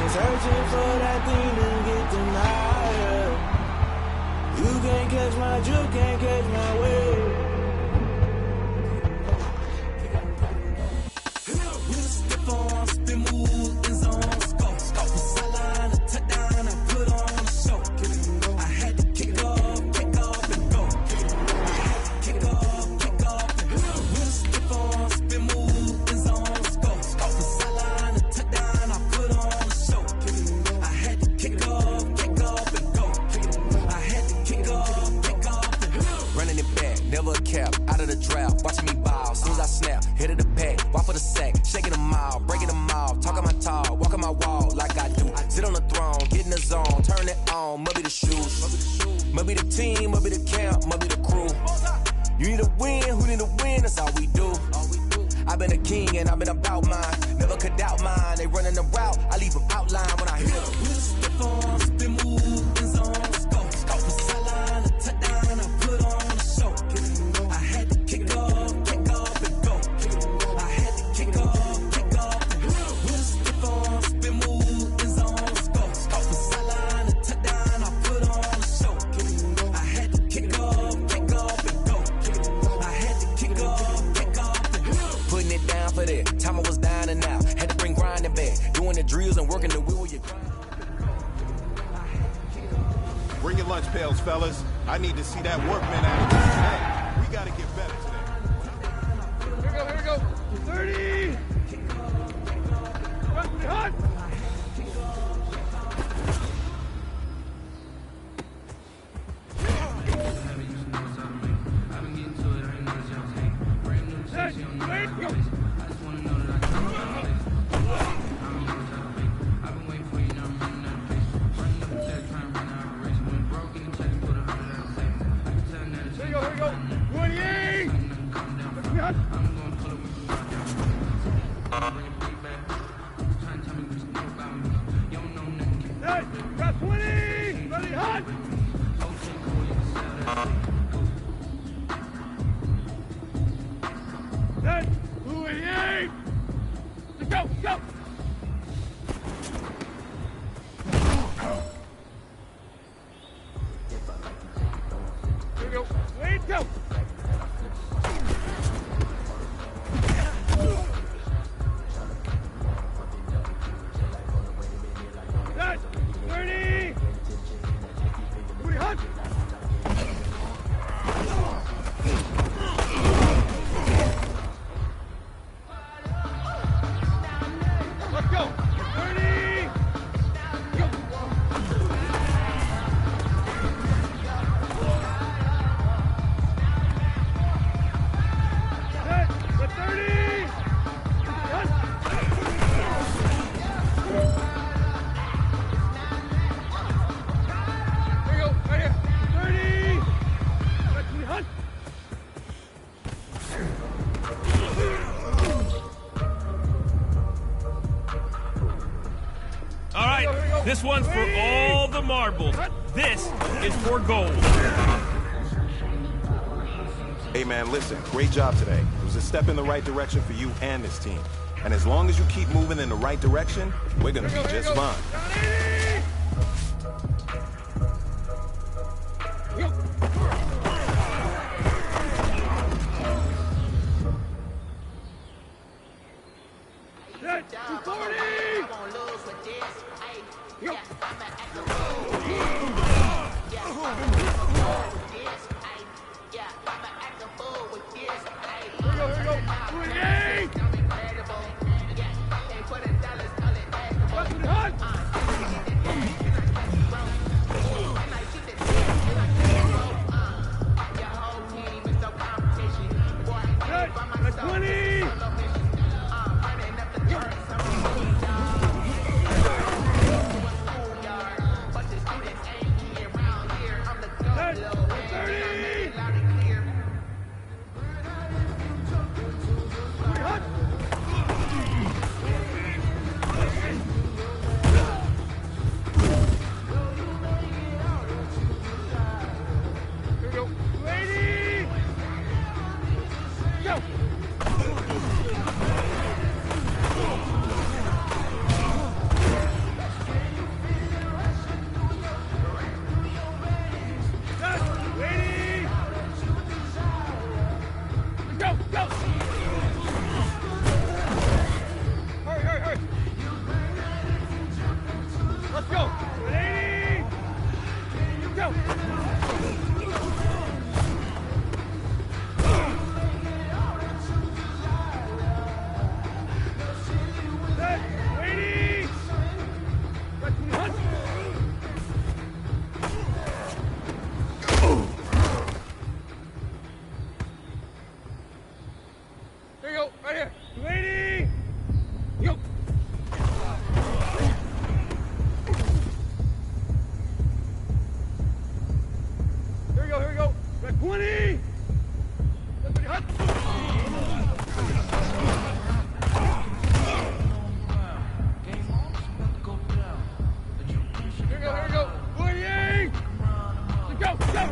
searching for that thing to get denied. You can't catch my drift, can't catch my wave. We'll step on, spin, move, in zone, scope. From sideline to touchdown, I put on a show. I had to kick off and go. I had to kick off and go. We'll step on, spin, move, in zone, scope. From sideline to touchdown, I put on a show. I had to kick off and go. I had to kick off and go. Running it back, never a cap, out of the draft, watching me ball. Soon as I snap, hit of the pack, walk for the sack, shaking them all, breaking them all, talking my talk, walking my wall like I do. Sit on the throne, get in the zone, turn it on, must be the shoes, must be the team, must be the camp, must be the crew. You need a win, who need a win, that's all we do. I've been a king and I've been about mine, never could doubt mine. They running the route, I leave them outline when I hit them. We'll step on, spin, move, in zone, scope. From sideline to touchdown, I put on a show. I had to kick off and go. I had to kick off and go. We'll step on, spin, move, in zone, scope. From sideline to touchdown, I put on a show. I had to kick off and go. I had to kick off and go. Putting it down for that, time I was down and out, had to bring grinding back, doing the drills and working the wheel, you grind. Bring your lunch pails, fellas. I need to see that workman attitude today. We gotta get better today. Here we go. 30! Run, hot! This one's for all the marbles. This is for gold. Hey man, listen, great job today. It was a step in the right direction for you and this team. And as long as you keep moving in the right direction, we're gonna be just fine. Here you go, right here. 280. Yo. Here we go, here we go. We're at 20. That's pretty hot. Here we go, here we go. 48. Let's go, go.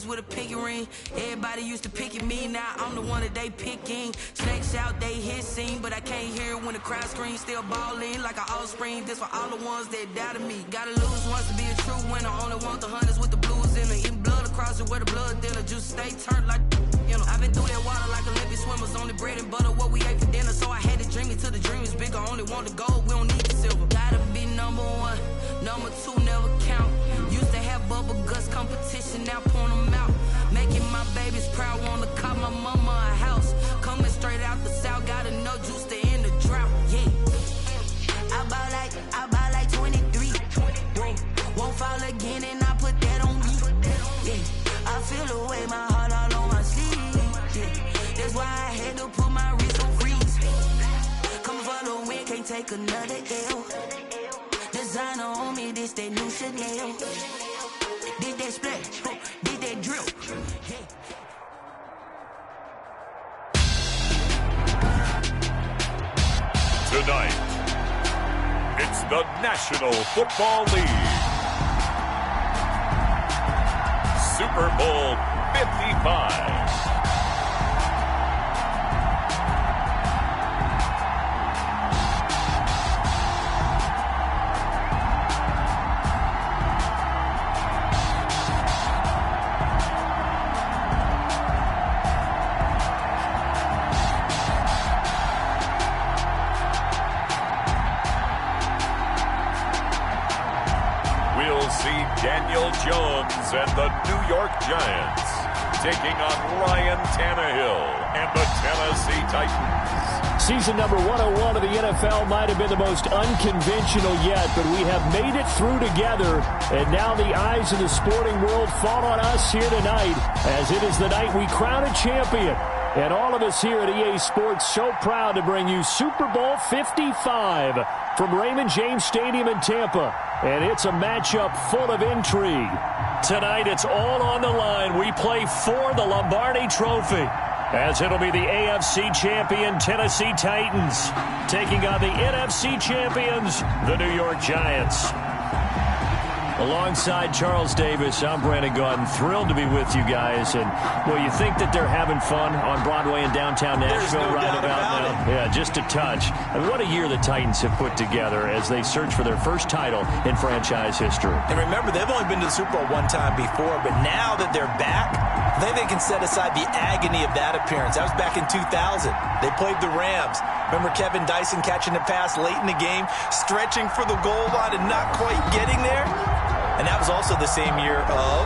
With a pinky ring, everybody used to pick at me. Now I'm the one that they picking. Snakes out, they hissing, but I can't hear when the crowd screams. Still balling like an offspring. This for all the ones that doubted me. Gotta lose once to be a true winner. Only want the hunters with the blues in it. Eating blood across it where the blood thinner. Juice stay turned like you know. I've been through that water like Olympic swimmers. Only bread and butter what we ate for dinner. So I had to dream it till the dream is bigger. Only want the gold, we don't need the silver. Gotta be number one, number two never count. Used to have bubble guts competition, now point them out. Making my babies proud, wanna call my mama a house. Coming straight out the south, gotta know juice to end the drought. Yeah, I bought like 23. Won't fall again, and I put that on me. Yeah, I feel the way, my heart all on my sleeve. Yeah, that's why I had to put my wrist on freeze. Coming for the win, can't take another L. Designer on me, this that new Chanel. Did that splash, did that drill. Yeah. Tonight, it's the National Football League. Super Bowl 55. We'll see Daniel Jones and the New York Giants taking on Ryan Tannehill and the Tennessee Titans. Season number 101 of the NFL might have been the most unconventional yet, but we have made it through together, and now the eyes of the sporting world fall on us here tonight, as it is the night we crown a champion. And all of us here at EA Sports so proud to bring you Super Bowl 55 from Raymond James Stadium in Tampa. And it's a matchup full of intrigue. Tonight it's all on the line. We play for the Lombardi Trophy, as it'll be the AFC champion Tennessee Titans taking on the NFC champions, the New York Giants. Alongside Charles Davis, I'm Brandon Gaudin. Thrilled to be with you guys. And, well, you think that they're having fun on Broadway in downtown Nashville right about now? Yeah, just a touch. And what a year the Titans have put together as they search for their first title in franchise history. And remember, they've only been to the Super Bowl one time before, but now that they're back, I think they can set aside the agony of that appearance. That was back in 2000. They played the Rams. Remember Kevin Dyson catching a pass late in the game, stretching for the goal line and not quite getting there? And that was also the same year of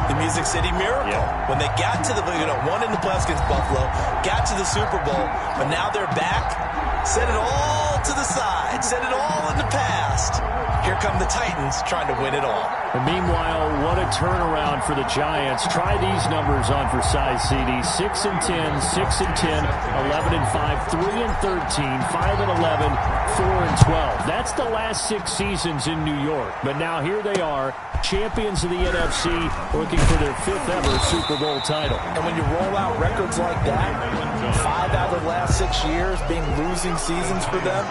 the Music City Miracle. Yeah. When they got to the, won in the playoffs against Buffalo, got to the Super Bowl, but now they're back, set it all to the side, set it all in the past. Here come the Titans trying to win it all. And meanwhile, what a turnaround for the Giants. Try these numbers on for size CD. 6-10, 6-10, 11-5, 3-13, 5-11, 4-12. That's the last 6 seasons in New York. But now here they are, champions of the NFC, looking for their 5th ever Super Bowl title. And when you roll out records like that, 5 out of the last 6 years being losing seasons for them,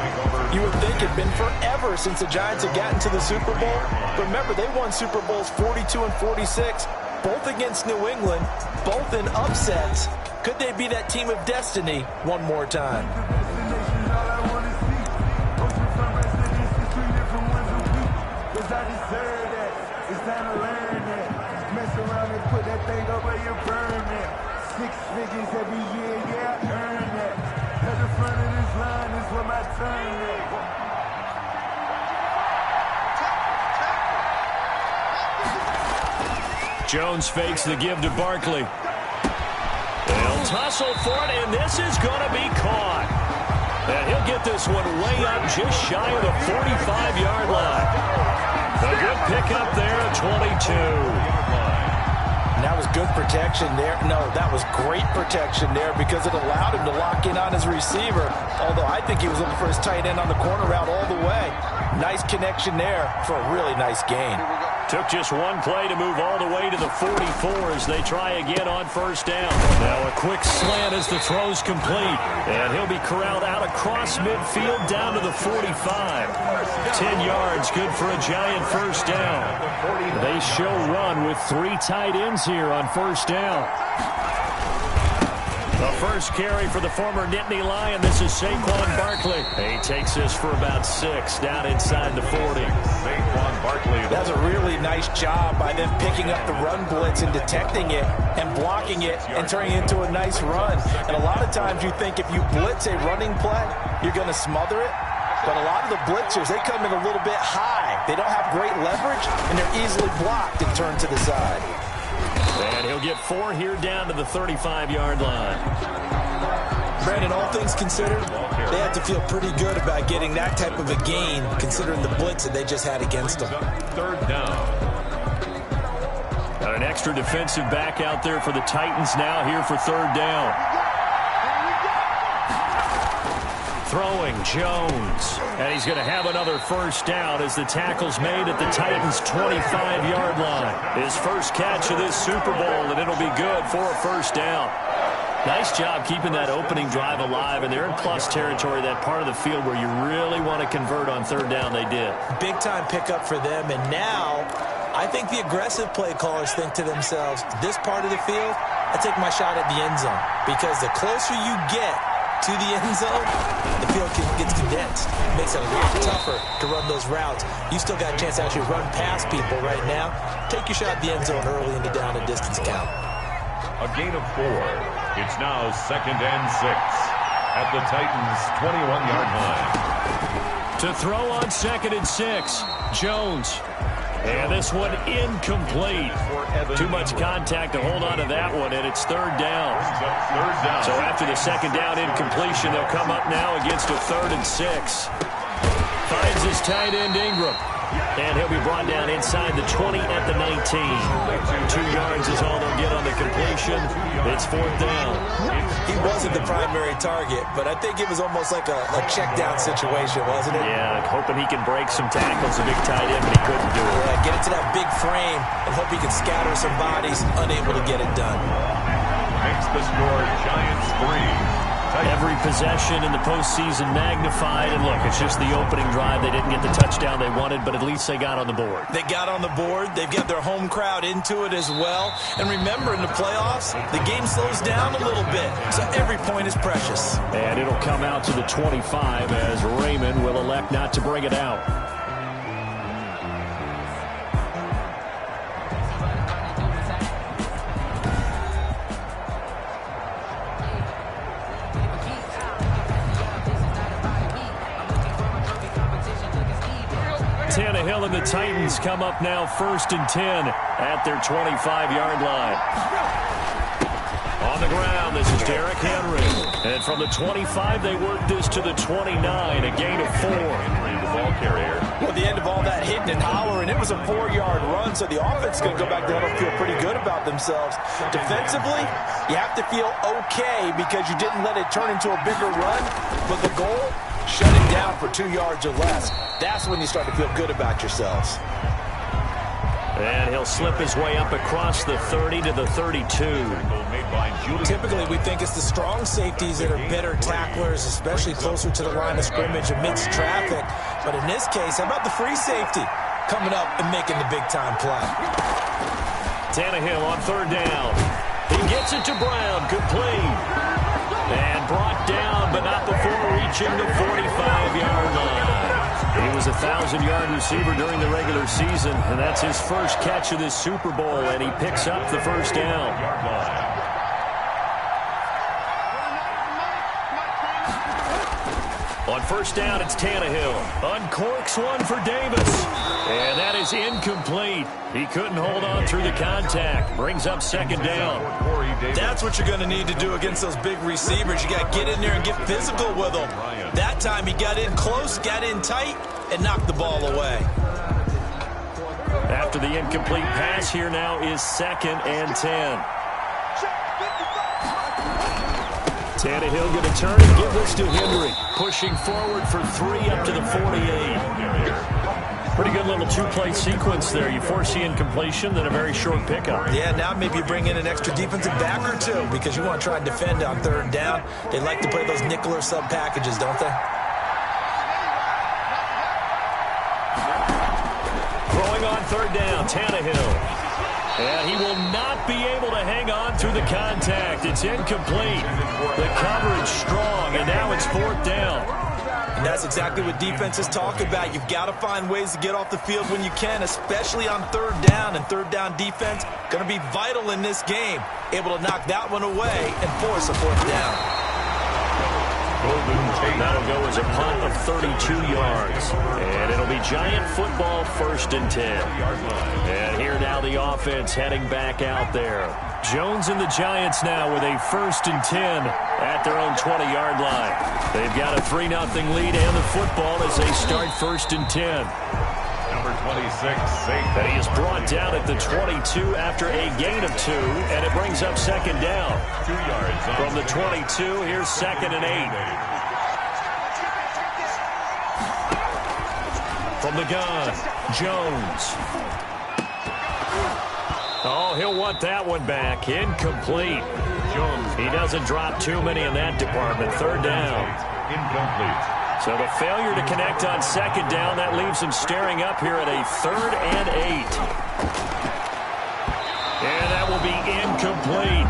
you would think it'd been forever since the Giants had gotten to the Super Bowl. But remember, they won Super Bowls 42 and 46, both against New England, both in upsets. Could they be that team of destiny one more time? Jones fakes the give to Barkley. They'll tussle for it, and this is going to be caught. And he'll get this one way up just shy of the 45-yard line. A good pickup there at 22. That was good protection there. No, that was great protection there because it allowed him to lock in on his receiver. Although I think he was looking for his tight end on the corner route all the way. Nice connection there for a really nice gain. Took just one play to move all the way to the 44 as they try again on first down. Now a quick slant as the throw's complete. And he'll be corralled out across midfield down to the 45. 10 yards, good for a Giant first down. They show run with 3 tight ends here on first down. The first carry for the former Nittany Lion. This is Saquon Barkley. He takes this for about 6 down inside the 40. Saquon Barkley. That's a really nice job by them picking up the run blitz and detecting it and blocking it and turning it into a nice run. And a lot of times you think if you blitz a running play, you're going to smother it. But a lot of the blitzers, they come in a little bit high. They don't have great leverage, and they're easily blocked and turned to the side. And he'll get 4 here down to the 35-yard line. Brandon, all things considered, they have to feel pretty good about getting that type of a gain, considering the blitz that they just had against them. Third down. Got an extra defensive back out there for the Titans now here for third down. Throwing Jones. And he's going to have another first down as the tackle's made at the Titans' 25-yard line. His first catch of this Super Bowl, and it'll be good for a first down. Nice job keeping that opening drive alive, and they're in plus territory, that part of the field where you really want to convert on third down. They did. Big-time pickup for them, and now I think the aggressive play callers think to themselves, this part of the field, I take my shot at the end zone, because the closer you get to the end zone, the field gets condensed. It makes it a lot tougher to run those routes. You still got a chance to actually run past people right now. Take your shot at the end zone early in the down and distance count. A gain of 4. It's now 2nd and 6 at the Titans' 21-yard line. To throw on 2nd and 6, Jones. And this one incomplete. Too much contact to hold on to that one, and it's third down. So after the second down incompletion, they'll come up now against a 3rd and 6. Finds his tight end Ingram. And he'll be brought down inside the 20 at the 19. 2 yards is all they'll get on the completion. It's 4th down. He wasn't the primary target, but I think it was almost like a check down situation, wasn't it? Yeah, hoping he can break some tackles, a big tight end, but he couldn't do it. Yeah, get it to that big frame and hope he can scatter some bodies, unable to get it done. Makes the score Giants 3. Every possession in the postseason magnified, and look, it's just the opening drive. They didn't get the touchdown they wanted, but at least they got on the board. They got on the board. They've got their home crowd into it as well. And remember, in the playoffs, the game slows down a little bit, so every point is precious. And it'll come out to the 25 as Raymond will elect not to bring it out. Tannehill and the Titans come up now 1st and 10 at their 25-yard line. On the ground, this is Derrick Henry. And from the 25, they work this to the 29, a gain of 4. The ball carrier. Well, the end of all that hitting and hollering, it was a 4-yard run, so the offense is going to go back there and feel pretty good about themselves. Defensively, you have to feel okay because you didn't let it turn into a bigger run, but the goal, shut it down for 2 yards or less. That's when you start to feel good about yourselves. And he'll slip his way up across the 30 to the 32. Typically, we think it's the strong safeties that are better tacklers, especially closer to the line of scrimmage amidst traffic. But in this case, how about the free safety coming up and making the big-time play? Tannehill on 3rd down. He gets it to Brown, complete. And brought down, but not before reaching the 45-yard line. He was a 1,000-yard receiver during the regular season, and that's his first catch of this Super Bowl, and he picks up the 1st down. On 1st down, it's Tannehill. Uncorks one for Davis. And that is incomplete. He couldn't hold on through the contact. Brings up 2nd down. That's what you're going to need to do against those big receivers. You got to get in there and get physical with them. That time he got in close, got in tight, and knocked the ball away. After the incomplete pass, here now is 2nd and 10. Tannehill going to turn and give this to Henry. Pushing forward for 3 up to the 48. Pretty good little 2-play sequence there. You force the incompletion, then a very short pickup. Yeah, now maybe you bring in an extra defensive back or 2 because you want to try and defend on 3rd down. They like to play those nickel or sub packages, don't they? Throwing on 3rd down, Tannehill. And he will not be able to hang on through the contact. It's incomplete. The coverage strong, and now it's 4th down. And that's exactly what defenses talk about. You've got to find ways to get off the field when you can, especially on 3rd down. And 3rd down defense going to be vital in this game. Able to knock that one away and force a 4th down. That'll go as a punt of 32 yards. And it'll be Giant football 1st and 10. And here now the offense heading back out there. Jones and the Giants now with a 1st and 10 at their own 20-yard line. They've got a 3-0 lead and the football as they start 1st and 10. Number 26, and he is brought down at the 22 after a gain of 2, and it brings up 2nd down. 2 yards from the 22. Here's 2nd and 8. From the gun, Jones. Oh, he'll want that one back. Incomplete. He doesn't drop too many in that department. 3rd down. Incomplete. So the failure to connect on 2nd down, that leaves him staring up here at a 3rd and 8. And that will be incomplete.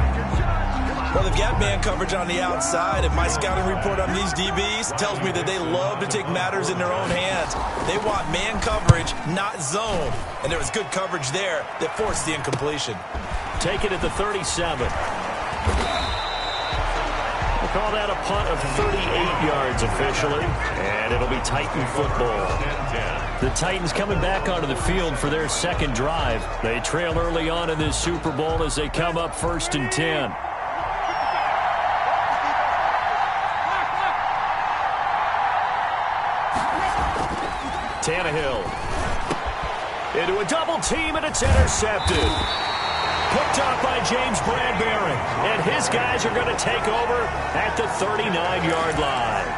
Well, they've got man coverage on the outside, and my scouting report on these DBs tells me that they love to take matters in their own hands. They want man coverage, not zone. And there was good coverage there that forced the incompletion. Take it at the 37. We'll call that a punt of 38 yards officially, and it'll be Titan football. 10-10. The Titans coming back onto the field for their second drive. They trail early on in this Super Bowl as they come up 1st and 10. Tannehill into a double team, and it's intercepted. Picked off by James Bradbury, and his guys are going to take over at the 39-yard line.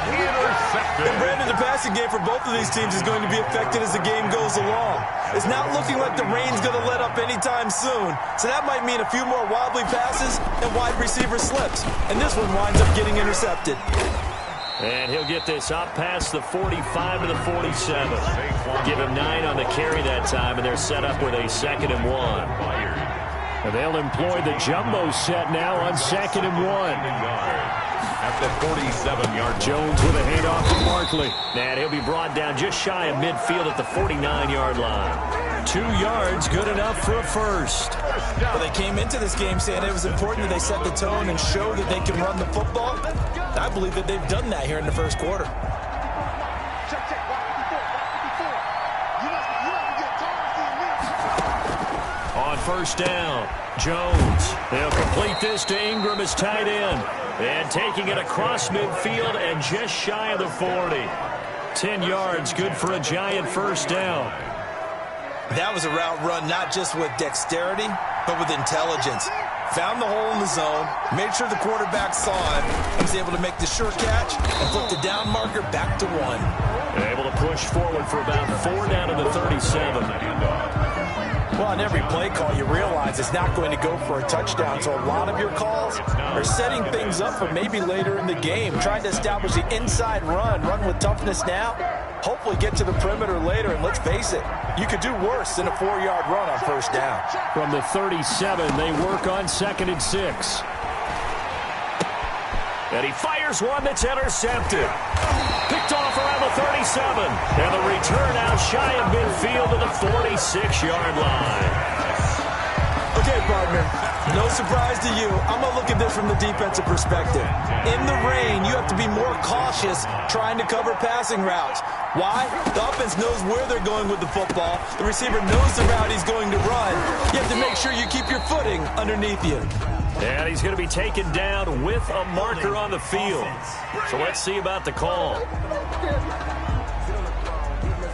Intercepted. And Brandon, the passing game for both of these teams is going to be affected as the game goes along. It's not looking like the rain's going to let up anytime soon, so that might mean a few more wobbly passes and wide receiver slips. And this one winds up getting intercepted. And he'll get this up past the 45 to the 47. Give him 9 on the carry that time, and they're set up with a 2nd and 1. And they'll employ the jumbo set now on 2nd and 1. At the 47-yard. Jones with a handoff to Barkley. And he'll be brought down just shy of midfield at the 49-yard line. 2 yards, good enough for a first. Well, they came into this game saying it was important that they set the tone and show that they can run the football. I believe that they've done that here in the first quarter. On 1st down, Jones. They'll complete this to Ingram as tight end. And taking it across midfield and just shy of the 40. 10 yards, good for a Giant first down. That was a route run not just with dexterity, but with intelligence. Found the hole in the zone, made sure the quarterback saw it, and was able to make the sure catch and flip the down marker back to 1. Able to push forward for about 4 down to the 37. Well, on every play call, you realize it's not going to go for a touchdown, so a lot of your calls are setting things up for maybe later in the game, trying to establish the inside run with toughness now, hopefully get to the perimeter later, and let's face it, you could do worse than a 4-yard run on 1st down. From the 37, they work on 2nd and 6. And he fires one that's intercepted. Picked off around the 37. And the return out shy of midfield to the 46-yard line. Okay, partner, no surprise to you. I'm going to look at this from the defensive perspective. In the rain, you have to be more cautious trying to cover passing routes. Why? The offense knows where they're going with the football. The receiver knows the route he's going to run. You have to make sure you keep your footing underneath you. And he's going to be taken down with a marker on the field. So let's see about the call.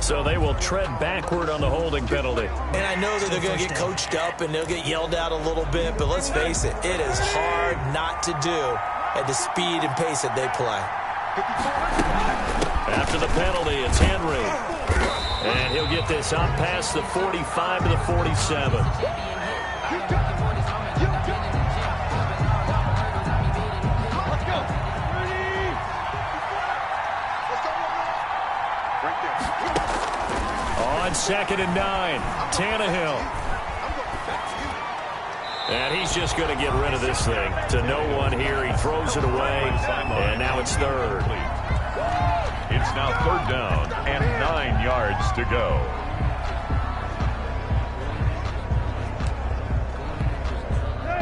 So they will tread backward on the holding penalty. And I know that they're going to get coached up and they'll get yelled at a little bit, but let's face it, it is hard not to do at the speed and pace that they play. After the penalty, it's Henry. And he'll get this up past the 45 to the 47. On 2nd and 9, Tannehill. And he's just going to get rid of this thing to no one here. He throws it away, and now it's 3rd. It's now 3rd down and 9 yards to go.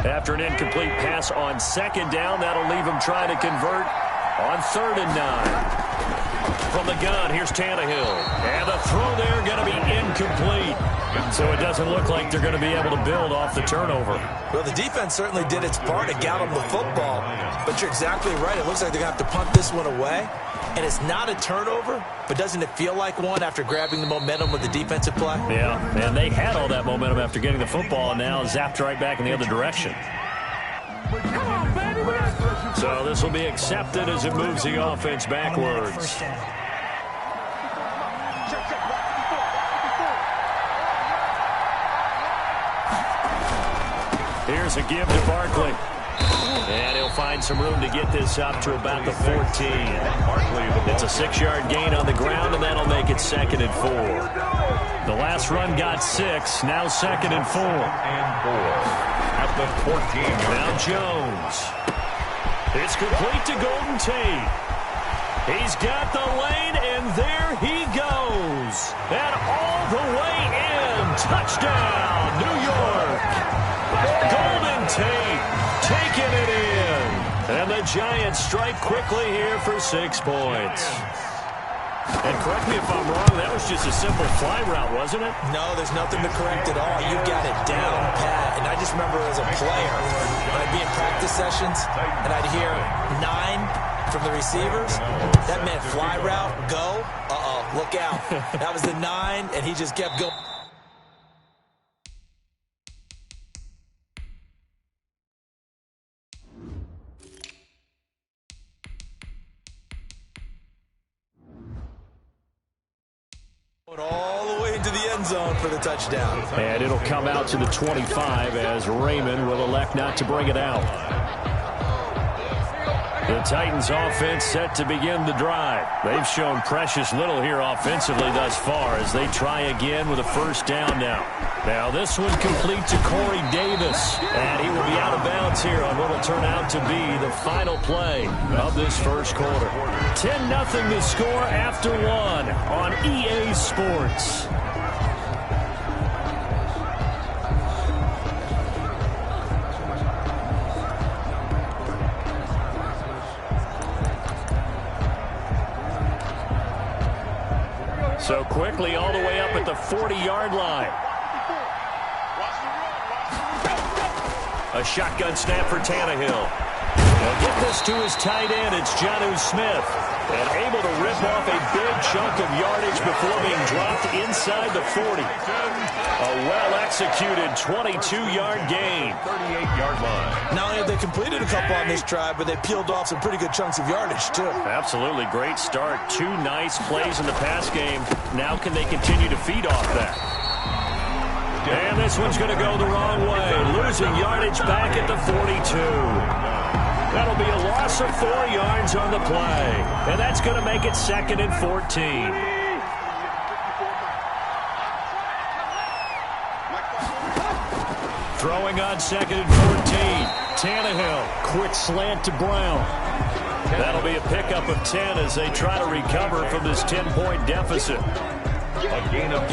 After an incomplete pass on 2nd down, that'll leave him trying to convert on 3rd and 9. From the gun, here's Tannehill. And the throw there going to be incomplete. So it doesn't look like they're going to be able to build off the turnover. Well, the defense certainly did its part to get them the football. But you're exactly right. It looks like they're going to have to punt this one away. And it's not a turnover, but doesn't it feel like one after grabbing the momentum with the defensive play? Yeah, and they had all that momentum after getting the football and now zapped right back in the other direction. So this will be accepted as it moves the offense backwards. Here's a give to Barkley. And he'll find some room to get this up to about the 14. It's a 6-yard gain on the ground, and that'll make it 2nd and 4. The last run got 6, now 2nd and 4. At the 14. Now Jones. It's complete to Golden Tate. He's got the lane, and there he goes. And all the way in. Touchdown, New York. Golden Tate taking it in. And the Giants strike quickly here for 6 points. And correct me if I'm wrong, that was just a simple fly route, wasn't it? No, there's nothing to correct at all. You've got it down pat. And I just remember as a player, when I'd be in practice sessions, and I'd hear 9 from the receivers, that meant fly route, go, look out. That was the 9, and he just kept going. All the way into the end zone for the touchdown. And it'll come out to the 25 as Raymond will elect not to bring it out. The Titans offense set to begin the drive. They've shown precious little here offensively thus far as they try again with a first down now. Now this one complete to Corey Davis. And he will be out of bounds here on what will turn out to be the final play of this first quarter. 10-0 the score after 1 on EA Sports. So quickly all the way up at the 40-yard line. A shotgun snap for Tannehill. He'll get this to his tight end. It's Jonnu Smith. And able to rip off a big chunk of yardage before being dropped inside the 40. A well-executed 22-yard gain. 38-yard line. Not only have they completed a couple on this drive, but they peeled off some pretty good chunks of yardage, too. Absolutely great start. 2 nice plays in the pass game. Now can they continue to feed off that? And this one's going to go the wrong way. Losing yardage back at the 42. That'll be a loss of 4 yards on the play. And that's going to make it 2nd and 14. Throwing on 2nd and 14. Tannehill, quick slant to Brown. That'll be a pickup of 10 as they try to recover from this 10-point deficit. You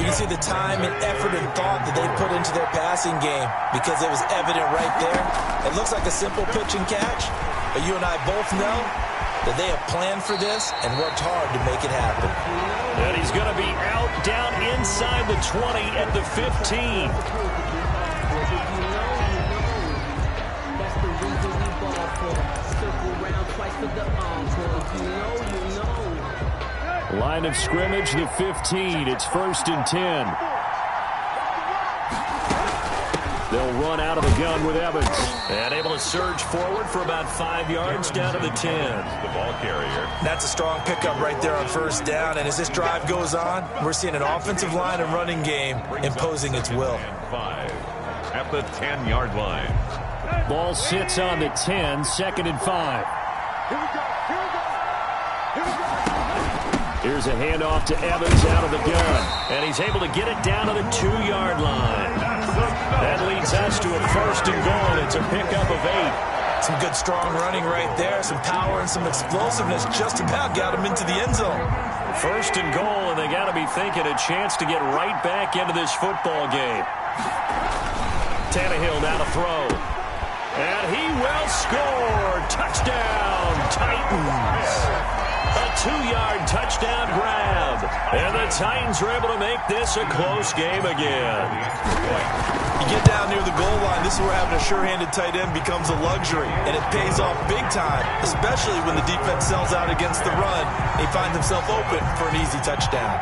can see the time and effort and thought that they put into their passing game because it was evident right there. It looks like a simple pitch and catch, but you and I both know that they have planned for this and worked hard to make it happen. And he's going to be out down inside the 20 at the 15. Line of scrimmage, the 15. It's 1st and 10. They'll run out of the gun with Evans. And able to surge forward for about 5 yards down to the 10. The ball carrier. That's a strong pickup right there on first down. And as this drive goes on, we're seeing an offensive line and running game imposing its will. 5 at the 10-yard line. Ball sits on the 10, 2nd and 5. Here's a handoff to Evans out of the gun. And he's able to get it down to the 2-yard line. That leads us to a 1st and goal. It's a pickup of 8. Some good strong running right there. Some power and some explosiveness just about got him into the end zone. 1st and goal, and they got to be thinking a chance to get right back into this football game. Tannehill now to throw. And he will score. Touchdown, Titans. A 2-yard touchdown grab. And the Titans are able to make this a close game again. You get down near the goal line, this is where having a sure-handed tight end becomes a luxury. And it pays off big time, especially when the defense sells out against the run. And he finds himself open for an easy touchdown.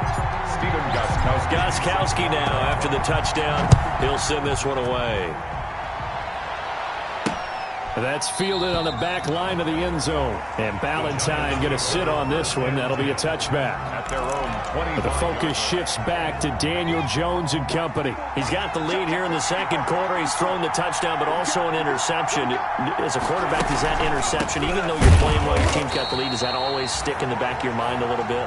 Steven Gostkowski. Gostkowski now after the touchdown. He'll send this one away. That's fielded on the back line of the end zone. And Ballantyne going to sit on this one. That'll be a touchback. At their own 20. But the focus shifts back to Daniel Jones and company. He's got the lead here in the 2nd quarter. He's thrown the touchdown, but also an interception. As a quarterback, does that interception, even though you're playing well, your team's got the lead, does that always stick in the back of your mind a little bit?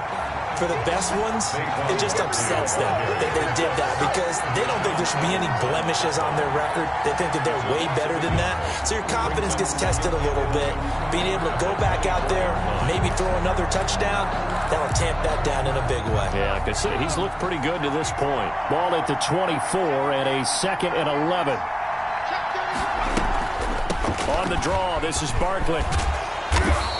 For the best ones, it just upsets them that they did that because they don't think there should be any blemishes on their record. They think that they're way better than that. So your confidence gets tested a little bit. Being able to go back out there, maybe throw another touchdown, that'll tamp that down in a big way. Yeah, like I said, he's looked pretty good to this point. Ball at the 24 and a 2nd and 11. On the draw, this is Barkley.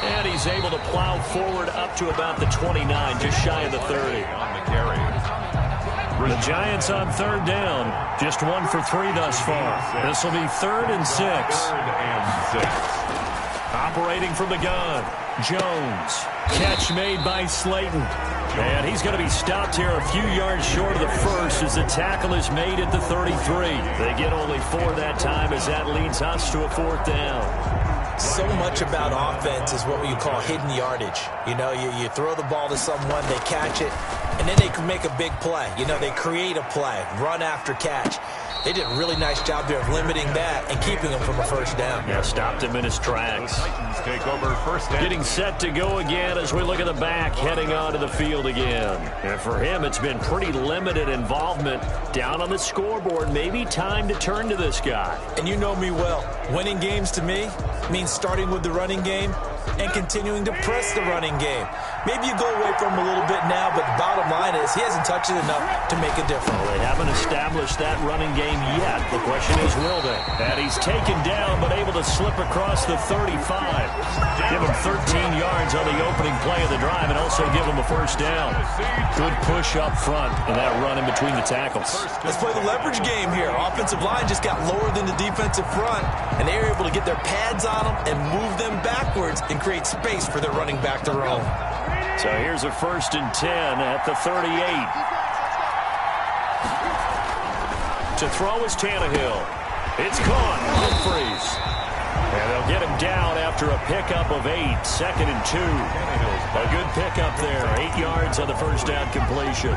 And he's able to plow forward up to about the 29, just shy of the 30. On the carry. The Giants on third down, just 1 for 3 thus far. This will be 3rd and 6. 3rd and 6. Operating from the gun, Jones. Catch made by Slayton. And he's going to be stopped here a few yards short of the first as the tackle is made at the 33. They get only 4 that time as that leads us to a 4th down. So much about offense is what you call hidden yardage. You know, you throw the ball to someone, they catch it, and then they can make a big play. You know, they create a play, run after catch. They did a really nice job there of limiting that and keeping him from a first down. Yeah, stopped him in his tracks. Titans take over first down. Getting set to go again as we look at the back, heading onto the field again. And for him, it's been pretty limited involvement down on the scoreboard. Maybe time to turn to this guy. And you know me well. Winning games to me means starting with the running game and continuing to press the running game. Maybe you go away from him a little bit now, but the bottom line is he hasn't touched it enough to make a difference. Well, they haven't established that running game yet. The question is, will they? And he's taken down, but able to slip across the 35. Give him 13 yards on the opening play of the drive and also give him a first down. Good push up front and that run in between the tackles. Let's play the leverage game here. Offensive line just got lower than the defensive front, and they were able to get their pads on them and move them backwards and create space for their running back to roam. So here's a 1st and 10 at the 38. To throw is Tannehill. It's caught. Humphries. And they'll get him down after a pickup of 8. 2nd and 2. A good pickup there. 8 yards on the first down completion.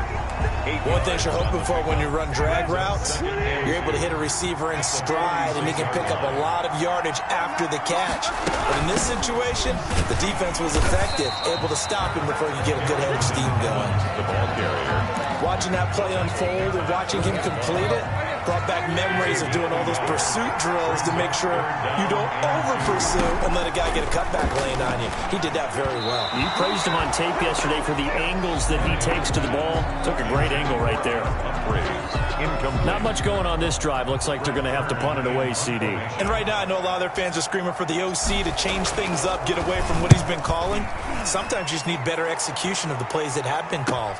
One thing you're hoping for when you run drag routes, you're able to hit a receiver in stride, and he can pick up a lot of yardage after the catch. But in this situation, the defense was effective, able to stop him before you get a good head of steam going. The ball carrier. Watching that play unfold and watching him complete it brought back memories of doing all those pursuit drills to make sure you don't over-pursue and let a guy get a cutback lane on you. He did that very well. You praised him on tape yesterday for the angles that he takes to the ball. Took a great angle right there. Not much going on this drive. Looks like they're going to have to punt it away, CD. And right now, I know a lot of their fans are screaming for the OC to change things up, get away from what he's been calling. Sometimes you just need better execution of the plays that have been called.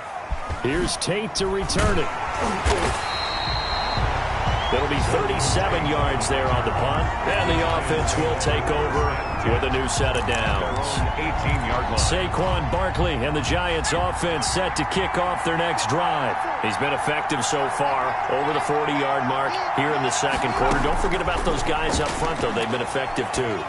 Here's Tate to return it. It'll be 37 yards there on the punt, and the offense will take over with a new set of downs. 18-yard line. Saquon Barkley and the Giants offense set to kick off their next drive. He's been effective so far, over the 40-yard mark here in the second quarter. Don't forget about those guys up front, though. They've been effective, too.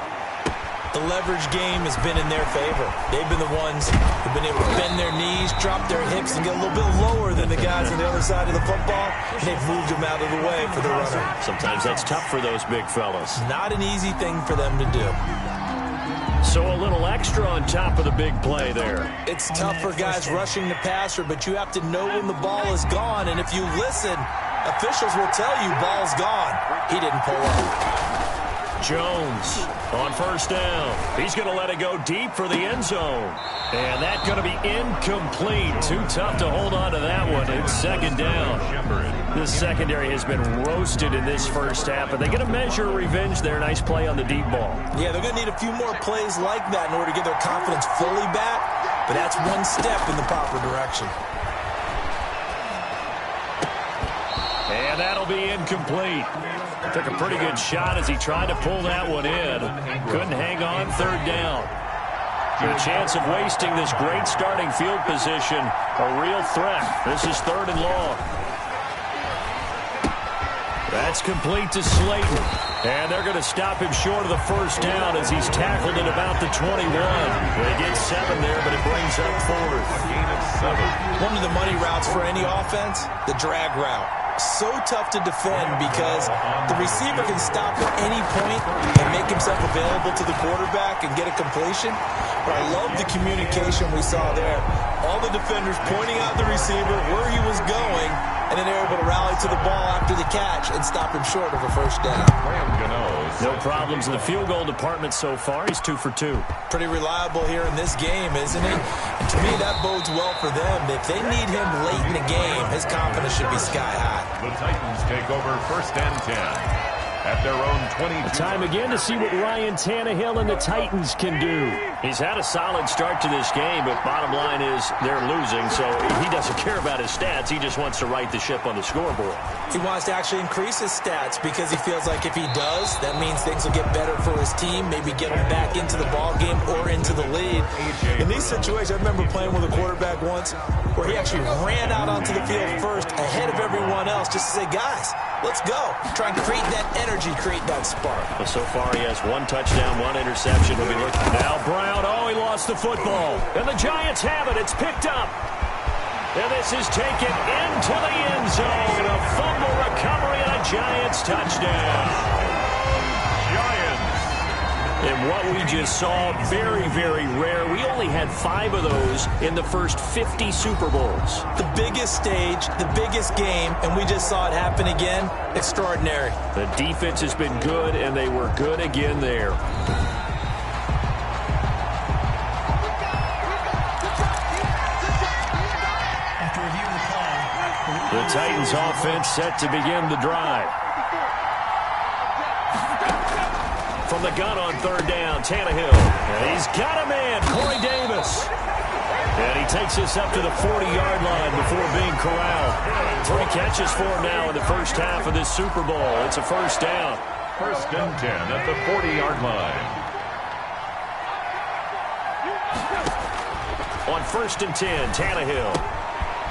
The leverage game has been in their favor. They've been the ones who've been able to bend their knees, drop their hips, and get a little bit lower than the guys on the other side of the football, and they've moved them out of the way for the runner. Sometimes that's tough for those big fellas. Not an easy thing for them to do. So a little extra on top of the big play there. It's tough for guys rushing the passer, but you have to know when the ball is gone, and if you listen, officials will tell you ball's gone. He didn't pull up. Jones on first down. He's going to let it go deep for the end zone. And that's going to be incomplete. Too tough to hold on to that one. It's 2nd down. This secondary has been roasted in this first half, but they get a measure of revenge there. Nice play on the deep ball. Yeah, they're going to need a few more plays like that in order to get their confidence fully back, but that's one step in the proper direction. And that'll be incomplete. Took a pretty good shot as he tried to pull that one in. Couldn't hang on 3rd down. The chance of wasting this great starting field position, a real threat. This is 3rd and long. That's complete to Slayton. And they're going to stop him short of the first down as he's tackled at about the 21. They get 7 there, but it brings up 4th. Gain of 7. One of the money routes for any offense, the drag route. So tough to defend because the receiver can stop at any point and make himself available to the quarterback and get a completion. But I love the communication we saw there. All the defenders pointing out the receiver, where he was going, and then they're able to rally to the ball after the catch and stop him short of a first down. No problems in the field goal department so far. He's 2 for 2. Pretty reliable here in this game, isn't he? And to me, that bodes well for them. If they need him late in the game, his confidence should be sky high. The Titans take over 1st and 10. at their own 22. Time again to see what Ryan Tannehill and the Titans can do. He's had a solid start to this game, but bottom line is they're losing, so he doesn't care about his stats. He just wants to right the ship on the scoreboard. He wants to actually increase his stats because he feels like if he does, that means things will get better for his team, maybe get him back into the ball game or into the lead. In these situations, I remember playing with a quarterback once where he actually ran out onto the field first ahead of everyone else just to say, guys, let's go. Try and create that energy, create that spark. Well, so far he has 1 touchdown, 1 interception. He'll be looking now. Brown, oh, he lost the football. And the Giants have it. It's picked up. And this is taken into the end zone. A fumble recovery and a Giants touchdown. Giants. And what we just saw, very, very rare. We only had 5 of those in the first 50 Super Bowls. The biggest stage, the biggest game, and we just saw it happen again. Extraordinary. The defense has been good, and they were good again there. The Titans offense set to begin the drive. From the gun on 3rd down, Tannehill. And he's got him in, Corey Davis. And he takes us up to the 40-yard line before being corralled. 3 catches for him now in the first half of this Super Bowl. It's a first down. 1st and 10 at the 40-yard line. On 1st and 10, Tannehill.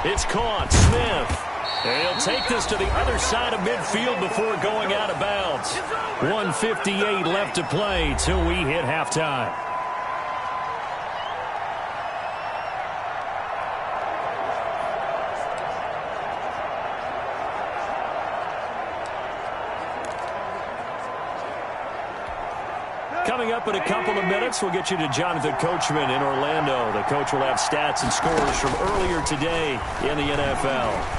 It's caught. Smith. And he'll take this to the other side of midfield before going out of bounds. 1:58 left to play till we hit halftime. Coming up in a couple of minutes, we'll get you to Jonathan Coachman in Orlando. The coach will have stats and scores from earlier today in the NFL.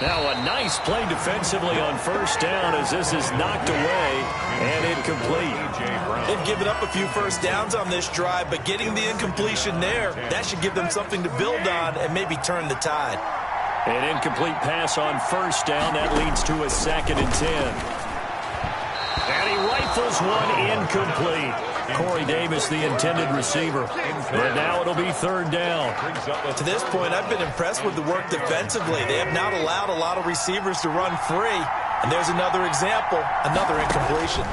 Now a nice play defensively on 1st down as this is knocked away and incomplete. They've given up a few first downs on this drive, but getting the incompletion there, that should give them something to build on and maybe turn the tide. An incomplete pass on 1st down. That leads to a 2nd and 10. And he rifles one incomplete. Corey Davis, the intended receiver. And now it'll be 3rd down. To this point, I've been impressed with the work defensively. They have not allowed a lot of receivers to run free. And there's another example, another incompletion.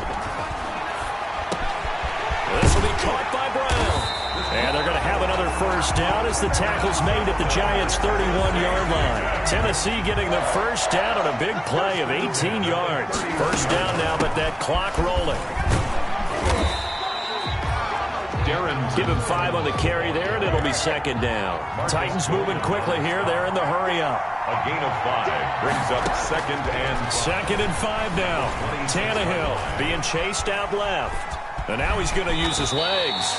This will be caught by Brown. And they're going to have another 1st down as the tackle's made at the Giants' 31-yard line. Tennessee getting the 1st down on a big play of 18 yards. 1st down now, but that clock rolling. Give him 5 on the carry there, and it'll be 2nd down. Titans moving quickly here. They're in the hurry-up. A gain of 5 brings up 2nd and 2nd and 5 now. Tannehill being chased out left. And now he's going to use his legs.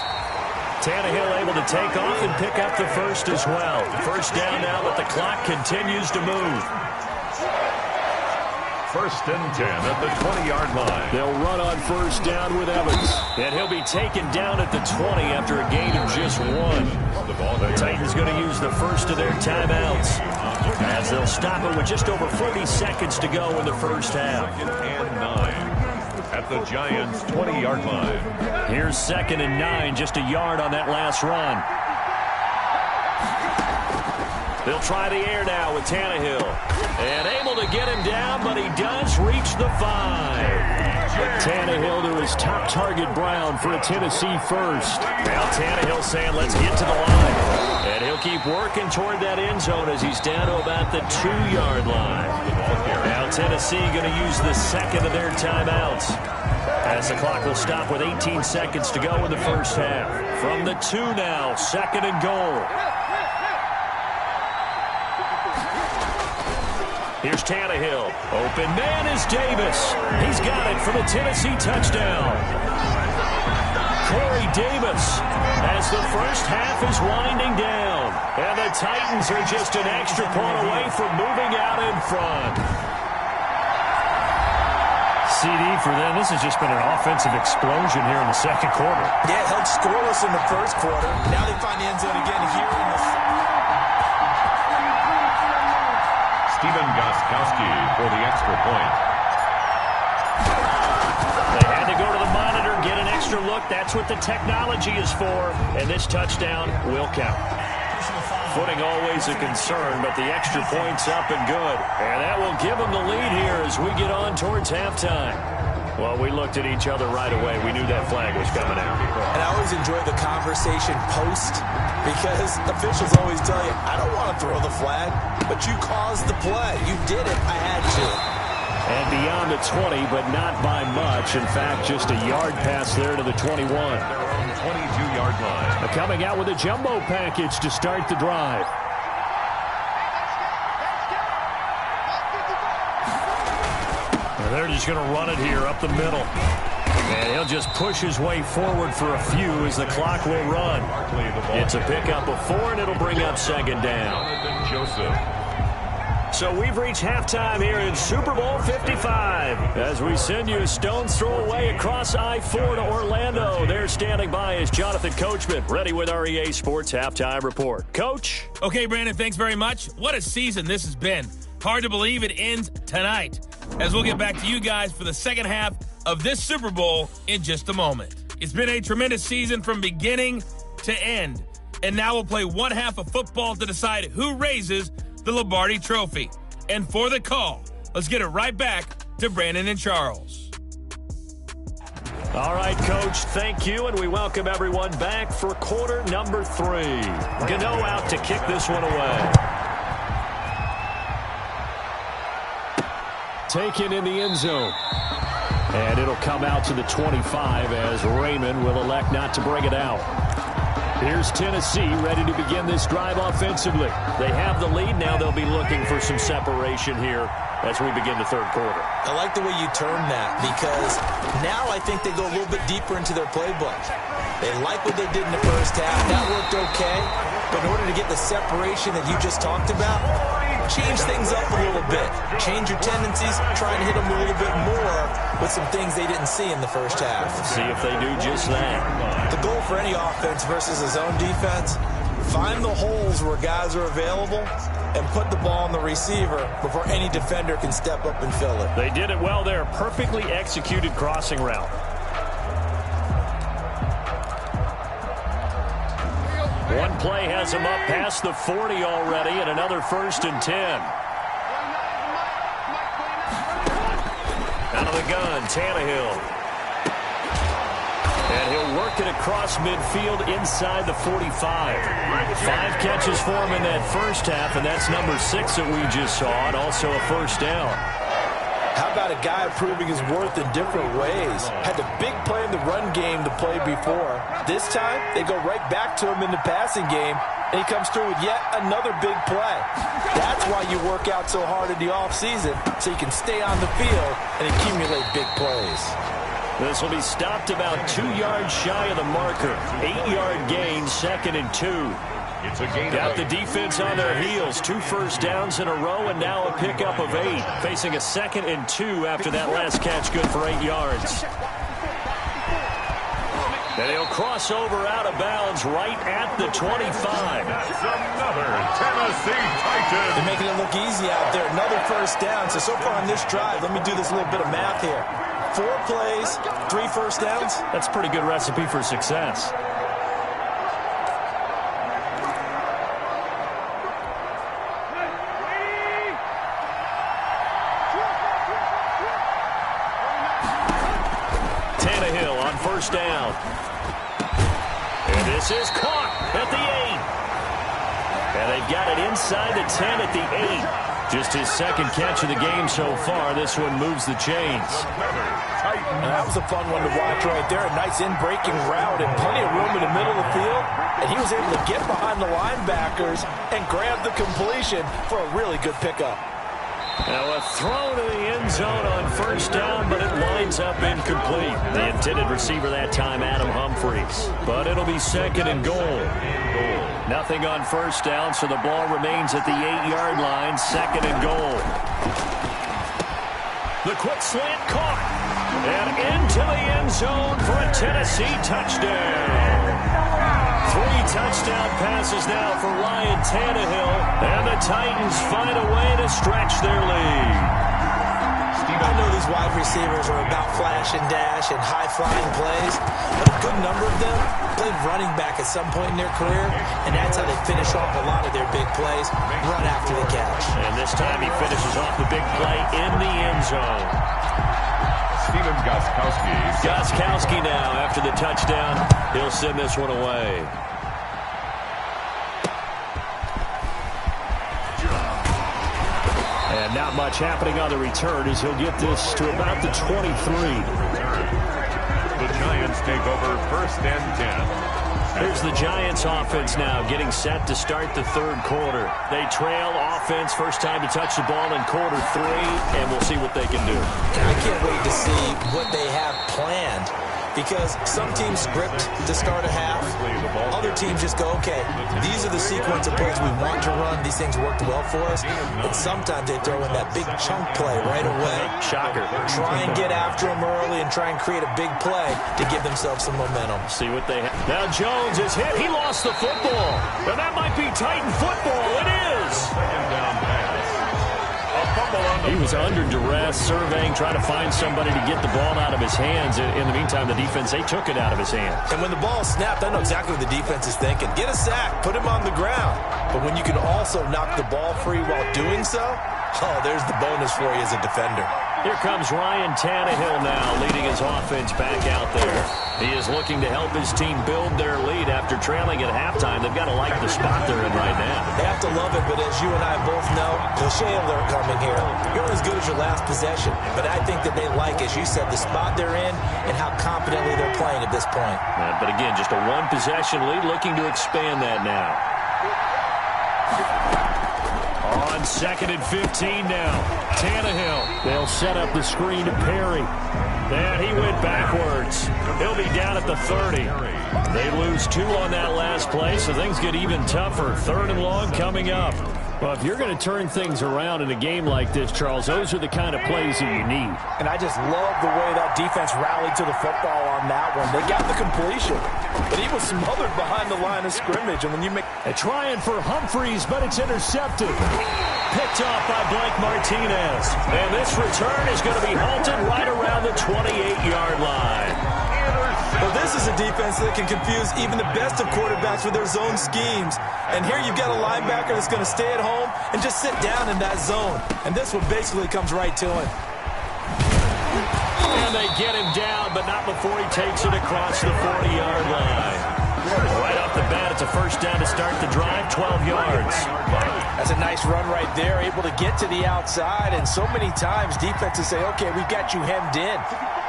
Tannehill able to take off and pick up the 1st as well. 1st down now, but the clock continues to move. 1st and 10 at the 20-yard line. They'll run on 1st down with Evans. And he'll be taken down at the 20 after a gain of just 1. The Titans going to use the 1st of their timeouts as they'll stop it with just over 40 seconds to go in the 1st half. 2nd and 9 at the Giants' 20-yard line. Here's 2nd and 9, just a yard on that last run. They'll try the air now with Tannehill. And able to get him down, but he does reach the 5. Tannehill to his top target, Brown, for a Tennessee 1st. Now Tannehill saying, let's get to the line. And he'll keep working toward that end zone as he's down to about the 2-yard line. Now Tennessee going to use the 2nd of their timeouts, as the clock will stop with 18 seconds to go in the 1st half. From the 2 now, 2nd and goal. Here's Tannehill. Open man is Davis. He's got it for the Tennessee touchdown. Corey Davis as the 1st half is winding down. And the Titans are just an extra point away from moving out in front. CD for them. This has just been an offensive explosion here in the 2nd quarter. Yeah, held scoreless in the 1st quarter. Now they find the end zone again here in the... Stephen Gostkowski for the extra point. look, that's what the technology is for, and this touchdown will count. Footing always a concern, but the extra point's up and good. And that will give them the lead here as we get on towards halftime. Well, we looked at each other right away. We knew that flag was coming out. And I always enjoy the conversation post because officials always tell you, I don't want to throw the flag, but you caused the play. You did it. I had to. And beyond the 20, but not by much. In fact, just a yard pass there to the 21. Their own 22-yard line. Coming out with a jumbo package to start the drive. And they're just going to run it here up the middle. And he'll just push his way forward for a few as the clock will run. It's a pickup of 4, and it'll bring up second down. Joseph. So we've reached halftime here in Super Bowl 55 as we send you a stone's throw away across I-4 to Orlando. There standing by is Jonathan Coachman, ready with our EA Sports Halftime Report. Coach? Okay, Brandon, thanks very much. What a season this has been. Hard to believe it ends tonight, as we'll get back to you guys for the second half of this Super Bowl in just a moment. It's been a tremendous season from beginning to end, and now we'll play one half of football to decide who raises the Lombardi Trophy. And for the call, let's get it right back to Brandon and Charles. All right, Coach, thank you, and we welcome everyone back for quarter number 3. Gano out to kick this one away. Taken in the end zone. And it'll come out to the 25 as Raymond will elect not to bring it out. Here's Tennessee ready to begin this drive offensively. They have the lead. Now they'll be looking for some separation here as we begin the third quarter. I like the way you turned that because now I think they go a little bit deeper into their playbook. They like what they did in the first half. That worked okay. But in order to get the separation that you just talked about, change things up a little bit. Change your tendencies. Try and hit them a little bit more with some things they didn't see in the first half. See if they do just that. The goal for any offense versus a zone defense, find the holes where guys are available and put the ball on the receiver before any defender can step up and fill it. They did it well there. Perfectly executed crossing route. One play has him up past the 40 already, and another 1st and 10. Out of the gun, Tannehill. And he'll work it across midfield inside the 45. 5 catches for him in that first half, and that's number 6 that we just saw, and also a first down. How about a guy proving his worth in different ways? Had the big play in the run game to play before. This time, they go right back to him in the passing game, and he comes through with yet another big play. That's why you work out so hard in the offseason, so you can stay on the field and accumulate big plays. This will be stopped about 2 yards shy of the marker. 8-yard gain, 2nd and 2. It's a gain. Got the defense on their heels. 2 first downs in a row, and now a pickup of 8. Facing a 2nd and 2 after that last catch, good for 8 yards. And he'll cross over out of bounds right at the 25. That's another Tennessee Titan. They're making it look easy out there. Another first down. So far on this drive, let me do this little bit of math here. 4 plays, 3 first downs. That's a pretty good recipe for success. Tannehill on first down. And this is caught at the 8. And they've got it inside the 10 at the 8. Just his 2nd catch of the game so far. This one moves the chains. And that was a fun one to watch right there. A nice in-breaking route and plenty of room in the middle of the field. And he was able to get behind the linebackers and grab the completion for a really good pickup. Now a throw to the end zone on first down, but it winds up incomplete. The intended receiver that time, Adam Humphries. But it'll be 2nd and goal. Nothing on first down, so the ball remains at the 8-yard line, 2nd and goal. The quick slant caught. And into the end zone for a Tennessee touchdown. 3 touchdown passes now for Ryan Tannehill. And the Titans find a way to stretch their lead. I know these wide receivers are about flash and dash and high-flying plays, but a good number of them played running back at some point in their career, and that's how they finish off a lot of their big plays, run after the catch. And this time he finishes off the big play in the end zone. Steven Gostkowski. Gostkowski now, after the touchdown, he'll send this one away. And not much happening on the return as he'll get this to about the 23. The Giants take over 1st and 10. Here's the Giants offense now getting set to start the third quarter. They trail offense, first time to touch the ball in quarter 3, and we'll see what they can do. And I can't wait to see what they have planned, because some teams script to start a half. Other teams just go, okay, these are the sequence of plays we want to run. These things worked well for us. And sometimes they throw in that big chunk play right away. Shocker. Try and get after them early and try and create a big play to give themselves some momentum. See what they have. Now Jones is hit. He lost the football. And that might be Titan football. It is. He was under duress, surveying, trying to find somebody to get the ball out of his hands. In the meantime, the defense, they took it out of his hands. And when the ball snapped, I know exactly what the defense is thinking. Get a sack, put him on the ground. But when you can also knock the ball free while doing so, oh, there's the bonus for you as a defender. Here comes Ryan Tannehill now, leading his offense back out there. He is looking to help his team build their lead after trailing at halftime. They've got to like the spot they're in right now. They have to love it, but as you and I both know, cliche alert coming here. You're as good as your last possession. But I think that they like, as you said, the spot they're in and how confidently they're playing at this point. But again, just a one-possession lead, looking to expand that now. On 2nd and 15 now. Tannehill. They'll set up the screen to Perry. And he went backwards. He'll be down at the 30. They lose 2 on that last play, so things get even tougher. 3rd and long coming up. Well, if you're going to turn things around in a game like this, Charles, those are the kind of plays that you need. And I just love the way that defense rallied to the football on that one. They got the completion, but he was smothered behind the line of scrimmage. And when you make trying for Humphreys, but it's intercepted. Picked off by Blake Martinez. And this return is going to be halted right around the 28-yard line. Well, this is a defense that can confuse even the best of quarterbacks with their zone schemes. And here you've got a linebacker that's going to stay at home and just sit down in that zone. And this one basically comes right to him. And they get him down, but not before he takes it across the 40-yard line. Right off the bat, it's a first down to start the drive, 12 yards. That's a nice run right there, able to get to the outside. And so many times defenses say, okay, we've got you hemmed in.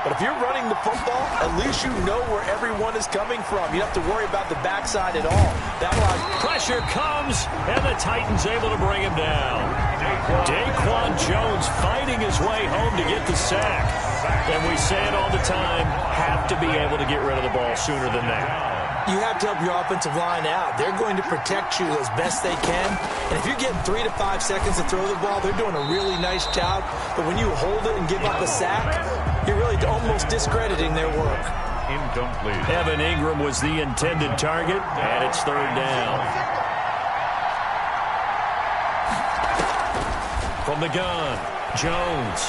But if you're running the football, at least you know where everyone is coming from. You don't have to worry about the backside at all. That pressure comes, and the Titans able to bring him down. Daquan Jones fighting his way home to get the sack. And we say it all the time, have to be able to get rid of the ball sooner than that. You have to help your offensive line out. They're going to protect you as best they can. And if you're getting 3 to 5 seconds to throw the ball, they're doing a really nice job. But when you hold it and give up a sack, you're really almost discrediting their work. Incomplete. Evan Ingram was the intended target, and it's 3rd down. From the gun, Jones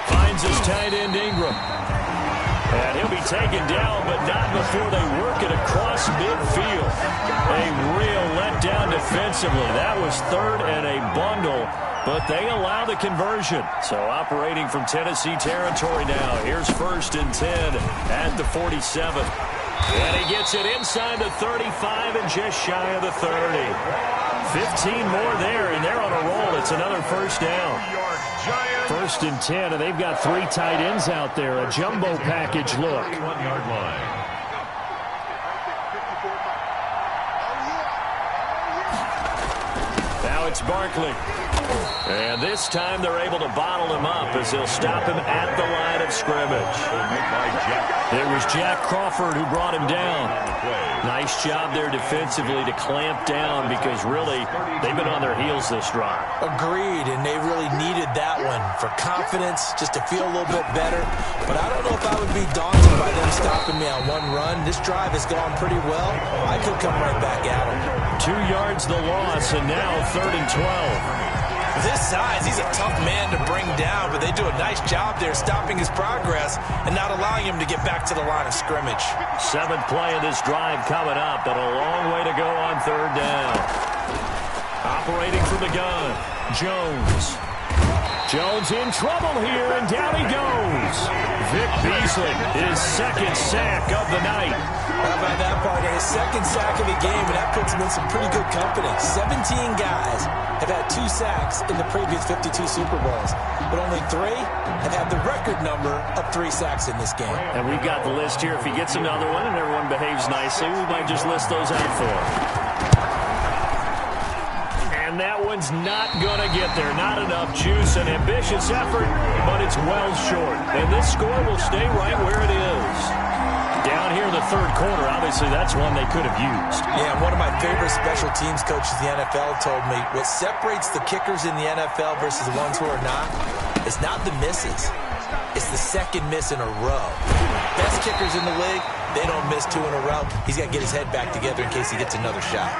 finds his tight end Ingram. And he'll be taken down, but not before they work it across midfield. A real letdown defensively. That was 3rd and a bundle, but they allow the conversion. So operating from Tennessee territory now. Here's 1st and 10 at the 47. And he gets it inside the 35 and just shy of the 30. 15 more there, and they're on a roll. It's another first down. 1st and 10, and they've got 3 tight ends out there. A jumbo package look. 1-yard line. Now it's Barkley. And this time they're able to bottle him up as they'll stop him at the line of scrimmage. It was Jack Crawford who brought him down. Nice job there defensively to clamp down because really they've been on their heels this drive. Agreed, and they really needed that one for confidence, just to feel a little bit better. But I don't know if I would be daunted by them stopping me on one run. This drive has gone pretty well. I could come right back at them. 2 yards the loss, and now 3rd and 12. With his size, he's a tough man to bring down, but they do a nice job there stopping his progress and not allowing him to get back to the line of scrimmage. 7th play of this drive coming up, but a long way to go on 3rd down. Operating from the gun, Jones. Jones in trouble here, and down he goes. Vic Beasley, his 2nd sack of the night. How about that part? His 2nd sack of the game, and that puts him in some pretty good company. 17 guys have had 2 sacks in the previous 52 Super Bowls, but only 3 have had the record number of 3 sacks in this game. And we've got the list here. If he gets another one and everyone behaves nicely, we might just list those out for him. And that one's not going to get there. Not enough juice. An ambitious effort, but it's well short. And this score will stay right where it is. Down here in the 3rd quarter, obviously that's one they could have used. Yeah, one of my favorite special teams coaches in the NFL told me what separates the kickers in the NFL versus the ones who are not is not the misses. It's the 2nd miss in a row. Best kickers in the league, they don't miss 2 in a row. He's got to get his head back together in case he gets another shot.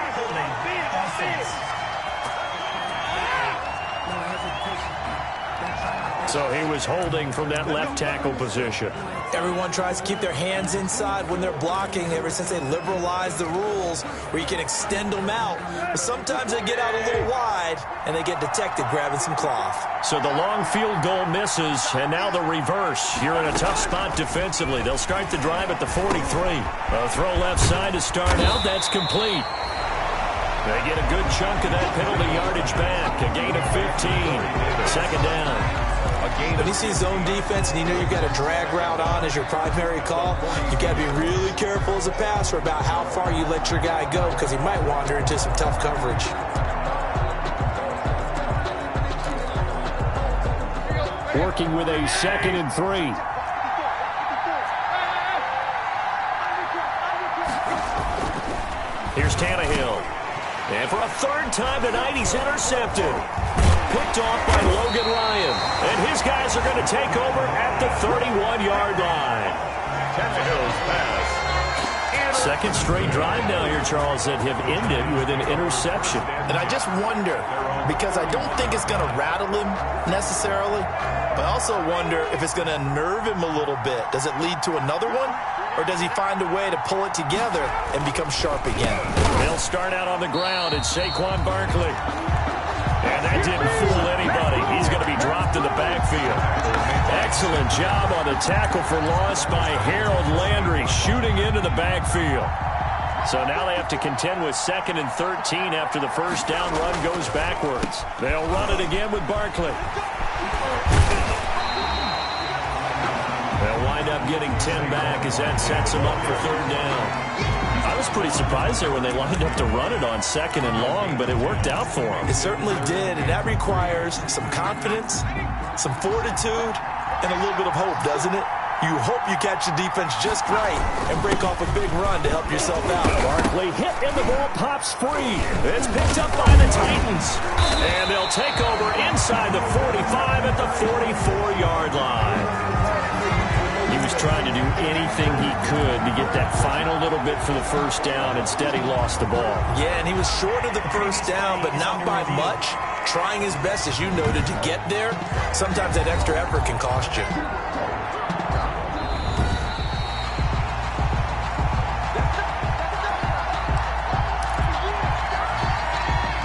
So he was holding from that left tackle position. Everyone tries to keep their hands inside when they're blocking ever since they liberalized the rules where you can extend them out. But sometimes they get out a little wide and they get detected grabbing some cloth. So the long field goal misses, and now the reverse. You're in a tough spot defensively. They'll start the drive at the 43. A throw left side to start out. That's complete. They get a good chunk of that penalty yardage back. A gain of 15. 2nd down. When you see zone defense and you know you've got a drag route on as your primary call, you've got to be really careful as a passer about how far you let your guy go because he might wander into some tough coverage. Working with a 2nd and 3. Here's Tannehill. And for a 3rd time tonight, he's intercepted. Picked off by Logan Ryan. And his guys are going to take over at the 31-yard line. Tannehill's pass. 2nd straight drive now here, Charles, that have ended with an interception. And I just wonder, because I don't think it's going to rattle him necessarily, but I also wonder if it's going to nerve him a little bit. Does it lead to another one? Or does he find a way to pull it together and become sharp again? They'll start out on the ground. It's Saquon Barkley. And that didn't fool anybody. He's going to be dropped in the backfield. Excellent job on the tackle for loss by Harold Landry, shooting into the backfield. So now they have to contend with 2nd and 13 after the 1st down run goes backwards. They'll run it again with Barkley. They'll wind up getting 10 back as that sets them up for 3rd down. I was pretty surprised there when they lined up to run it on 2nd and long, but it worked out for them. It certainly did, and that requires some confidence, some fortitude, and a little bit of hope, doesn't it? You hope you catch the defense just right and break off a big run to help yourself out. Barkley hit and the ball pops free. It's picked up by the Titans. And they'll take over inside the 45 at the 44-yard line. He was trying to do anything he could to get that final little bit for the 1st down. Instead, he lost the ball. Yeah, and he was short of the 1st down, but not by much. Trying his best, as you noted, to get there. Sometimes that extra effort can cost you.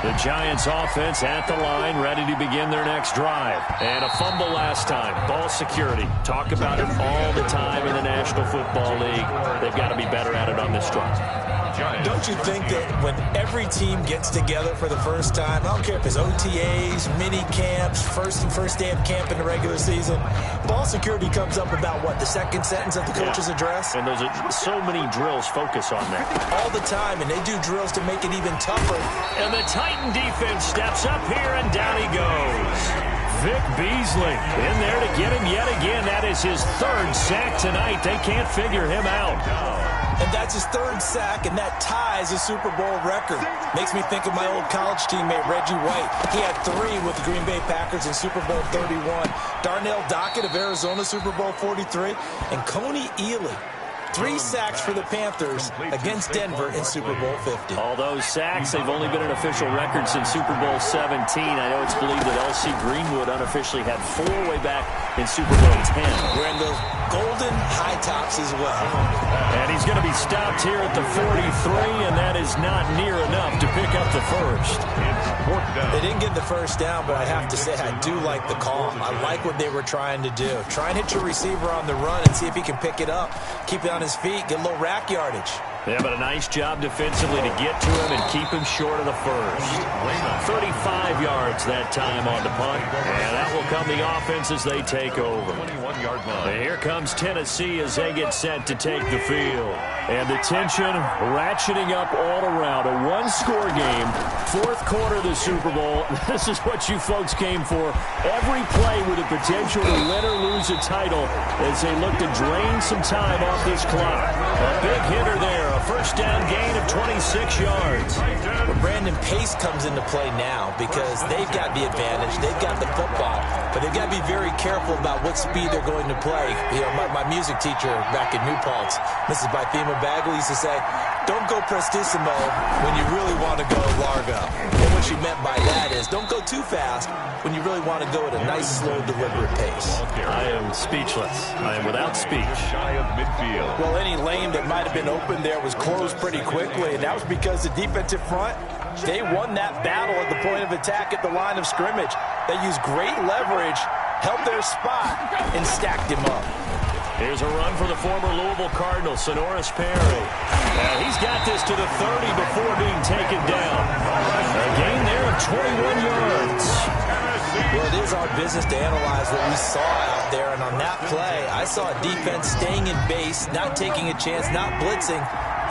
The Giants offense at the line, ready to begin their next drive. And a fumble last time. Ball security. Talk about it all the time in the National Football League. They've got to be better at it on this drive. Don't you think that when every team gets together for the first time, I don't care if it's OTAs, mini camps, first day of camp in the regular season, ball security comes up about, what, the 2nd sentence of the coach's address? And those are so many drills focus on that. All the time, and they do drills to make it even tougher. And the Titan defense steps up here, and down he goes. Vic Beasley in there to get him yet again. That is his 3rd sack tonight. They can't figure him out. And that's his 3rd sack, and that ties a Super Bowl record. Makes me think of my old college teammate, Reggie White. He had 3 with the Green Bay Packers in Super Bowl 31. Darnell Dockett of Arizona, Super Bowl 43. And Coney Ealy 3 sacks for the Panthers against Denver in Super Bowl 50. All those sacks, they've only been an official record since Super Bowl 17. I know it's believed that L.C. Greenwood unofficially had 4 way back in Super Bowl 10. Wearing those golden high tops as well. And he's going to be stopped here at the 43, and that is not near enough to pick up the first. They didn't get the first down, but I have to say I do like the call. I like what they were trying to do. Try and hit your receiver on the run and see if he can pick it up. Keep it on his feet, get a little rack yardage. Yeah, but a nice job defensively to get to him and keep him short of the first. 35 yards that time on the punt, and that will come the offense as they take over. 21-yard line. And here comes Tennessee as they get set to take the field. And the tension ratcheting up all around. A one-score game, 4th quarter of the Super Bowl. This is what you folks came for. Every play with the potential to win or lose a title as they look to drain some time off this clock. A big hitter there. A first down gain of 26 yards. Well, Brandon, pace comes into play now because they've got the advantage. They've got the football, but they've got to be very careful about what speed they're going to play. You know, my music teacher back in New Paltz, Mrs. Bythema Bagley, used to say, don't go prestissimo when you really want to go largo. And what she meant by that is don't go too fast when you really want to go at a nice, slow, deliberate pace. I am speechless. I am without speech. Shy of midfield. Well, any lane that might have been open there was closed pretty quickly, and that was because the defensive front, they won that battle at the point of attack at the line of scrimmage. They used great leverage, held their spot, and stacked him up. Here's a run for the former Louisville Cardinal, Sonoris Perry. And he's got this to the 30 before being taken down. A gain there of 21 yards. Well, it is our business to analyze what we saw out there, and on that play, I saw a defense staying in base, not taking a chance, not blitzing,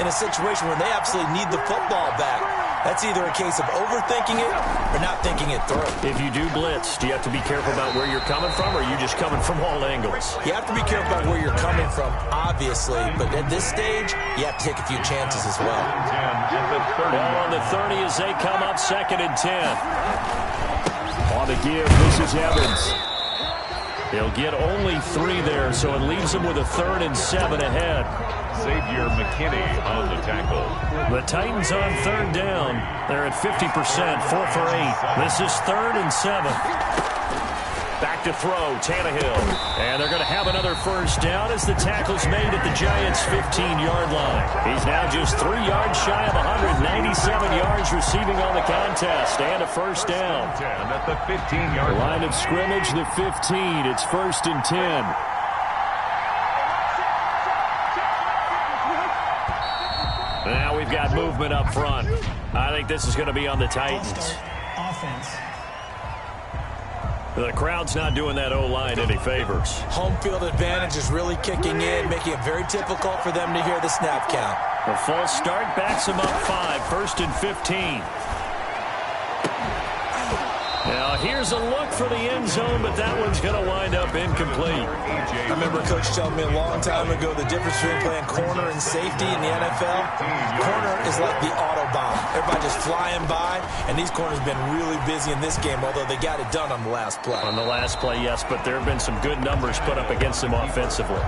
in a situation where they absolutely need the football back. That's either a case of overthinking it or not thinking it through. If you do blitz, do you have to be careful about where you're coming from, or are you just coming from all angles? You have to be careful about where you're coming from, obviously, but at this stage, you have to take a few chances as well. Ball on the 30 as they come up 2nd and 10. On the give, this is Evans. They'll get only 3 there, so it leaves them with a 3rd and 7 ahead. Xavier McKinney on the tackle. The Titans on 3rd down. They're at 50%, 4 for 8. This is 3rd and 7. Back to throw, Tannehill. And they're going to have another first down as the tackle's made at the Giants' 15-yard line. He's now just 3 yards shy of 197 yards receiving on the contest. And a first down. At the 15-yard line of scrimmage, the 15. It's 1st and 10. Now we've got movement up front. I think this is going to be on the Titans. Offense. The crowd's not doing that O-line any favors. Home field advantage is really kicking in, making it very difficult for them to hear the snap count. A false start backs them up 5, 1st and 15. Now here's a look for the end zone, but that one's going to wind up incomplete. I remember Coach telling me a long time ago the difference between playing corner and safety in the NFL. Corner is like the Autobahn. Everybody just flying by, and these corners have been really busy in this game, although they got it done on the last play. On the last play, yes, but there have been some good numbers put up against him offensively.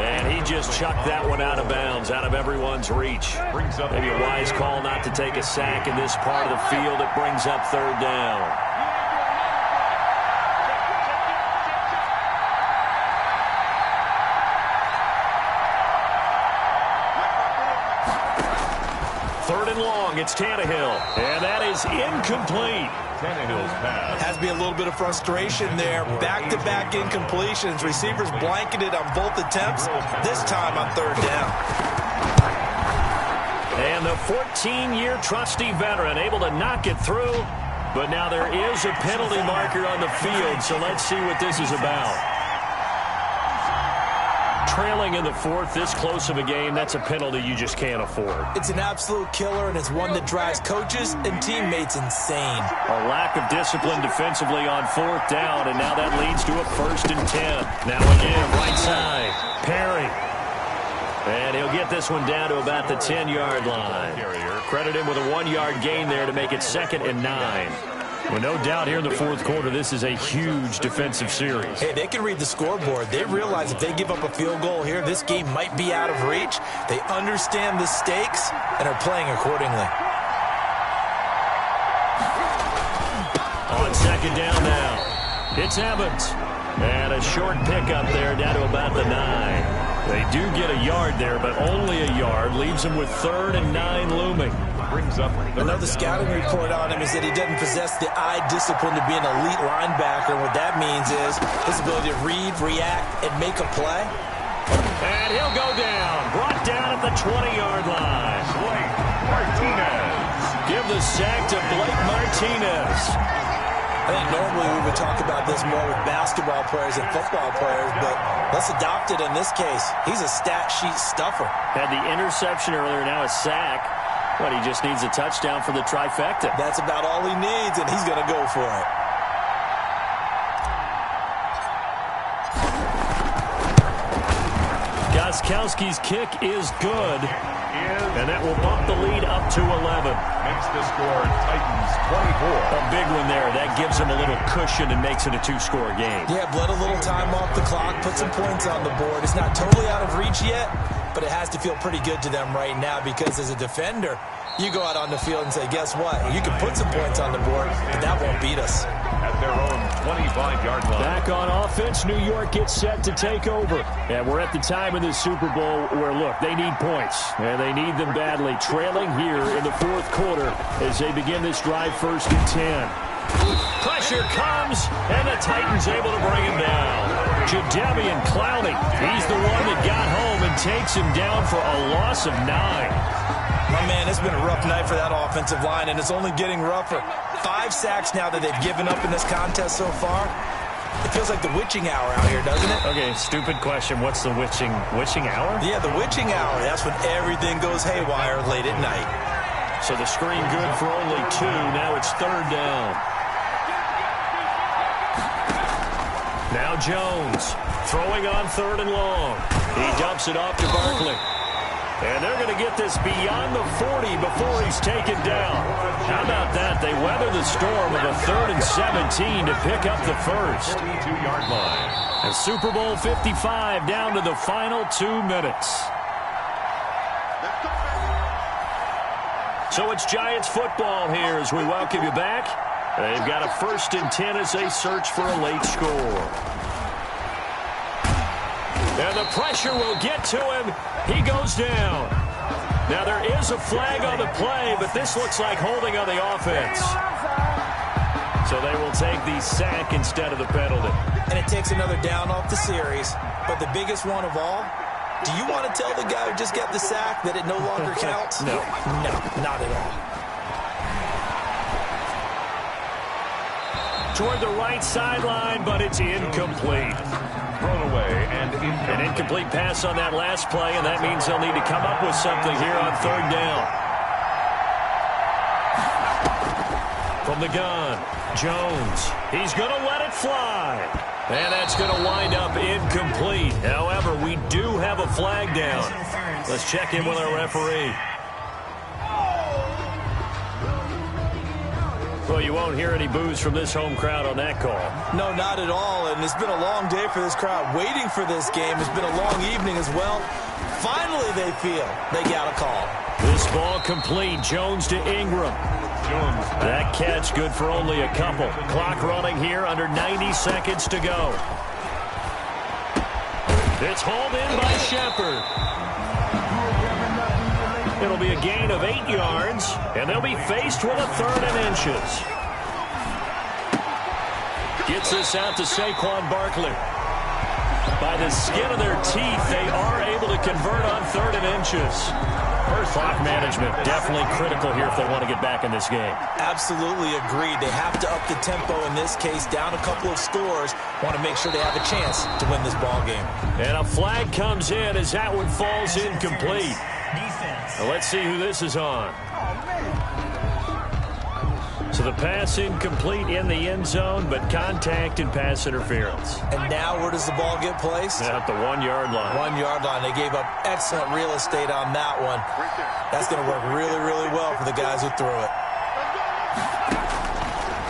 And he just chucked that one out of bounds, out of everyone's reach. Maybe a wise call not to take a sack in this part of the field. It brings up 3rd down. It's Tannehill, and that is incomplete. Tannehill's pass. Has to be a little bit of frustration there. Back-to-back incompletions. Receivers blanketed on both attempts, this time on 3rd down. And the 14-year trusty veteran able to knock it through, but now there is a penalty marker on the field, so let's see what this is about. Trailing in the 4th, this close of a game, that's a penalty you just can't afford. It's an absolute killer, and it's one that drives coaches and teammates insane. A lack of discipline defensively on 4th down, and now that leads to a 1st and 10. Now again, right side, Perry. And he'll get this one down to about the 10-yard line. Credit him with a 1-yard gain there to make it 2nd and 9. Well, no doubt here in the fourth quarter, this is a huge defensive series. Hey, they can read the scoreboard. They realize if they give up a field goal here, this game might be out of reach. They understand the stakes and are playing accordingly. On second down now, it's Evans. And a short pickup there down to about the 9. They do get a yard there, but only a yard. Leaves them with 3rd and 9 looming. Brings up another scouting report on him is that he doesn't possess the eye discipline to be an elite linebacker. What that means is his ability to read, react, and make a play. And he'll go down. Brought down at the 20-yard line. Blake Martinez. Give the sack to Blake Martinez. I think normally we would talk about this more with basketball players and football players, but let's adopt it in this case. He's a stat sheet stuffer. Had the interception earlier, now a sack. But he just needs a touchdown for the trifecta. That's about all he needs, and he's going to go for it. Gostkowski's kick is good, and that will bump the lead up to 11. Makes the score Titans 24. A big one there. That gives them a little cushion and makes it a 2-score game. Yeah, bled a little time off the clock, put some points on the board. It's not totally out of reach yet, but it has to feel pretty good to them right now because as a defender, you go out on the field and say, guess what? You can put some points on the board, but that won't beat us. At their own 25-yard line. Back on offense, New York gets set to take over. And we're at the time in the Super Bowl where, look, they need points. And they need them badly. Trailing here in the fourth quarter as they begin this drive 1st and 10. Pressure comes, and the Titans able to bring him down. Jadeveon Clowney, he's the one that got home and takes him down for a loss of 9. My man, it's been a rough night for that offensive line, and it's only getting rougher. 5 sacks now that they've given up in this contest so far. It feels like the witching hour out here, doesn't it? Okay, stupid question. What's the witching hour? Yeah, the witching hour. That's when everything goes haywire late at night. So the screen good for only 2. Now it's 3rd down. Now Jones throwing on 3rd and long. He dumps it off to Barkley. And they're going to get this beyond the 40 before he's taken down. How about that? They weather the storm of a 3rd and 17 to pick up the first. 42-yard line. And Super Bowl 55 down to the final 2 minutes. So it's Giants football here as we welcome you back. They've got a 1st and 10 as they search for a late score. And the pressure will get to him. He goes down. Now there is a flag on the play, but this looks like holding on the offense. So they will take the sack instead of the penalty. And it takes another down off the series. But the biggest one of all, do you want to tell the guy who just got the sack that it no longer counts? No. No, not at all. Toward the right sideline, but it's incomplete. Thrown away and An incomplete pass on that last play, and that means they'll need to come up with something here on 3rd down. From the gun, Jones. He's going to let it fly. And that's going to wind up incomplete. However, we do have a flag down. Let's check in with our referee. Well, you won't hear any boos from this home crowd on that call. No, not at all. And it's been a long day for this crowd. Waiting for this game. It's been a long evening as well. Finally, they feel they got a call. This ball complete. Jones to Ingram. Jones. That catch good for only a couple. Clock running here, under 90 seconds to go. It's hauled in by Shepard. It'll be a gain of 8 yards, and they'll be faced with a 3rd and inches. Gets this out to Saquon Barkley. By the skin of their teeth, they are able to convert on 3rd and inches. First clock management, definitely critical here if they want to get back in this game. Absolutely agreed. They have to up the tempo in this case, down a couple of scores. Want to make sure they have a chance to win this ball game. And a flag comes in as that one falls incomplete. Now let's see who this is on. So the pass incomplete in the end zone, but contact and pass interference. And now where does the ball get placed? At the 1-yard line. 1-yard line. They gave up excellent real estate on that one. That's going to work really, really well for the guys who threw it.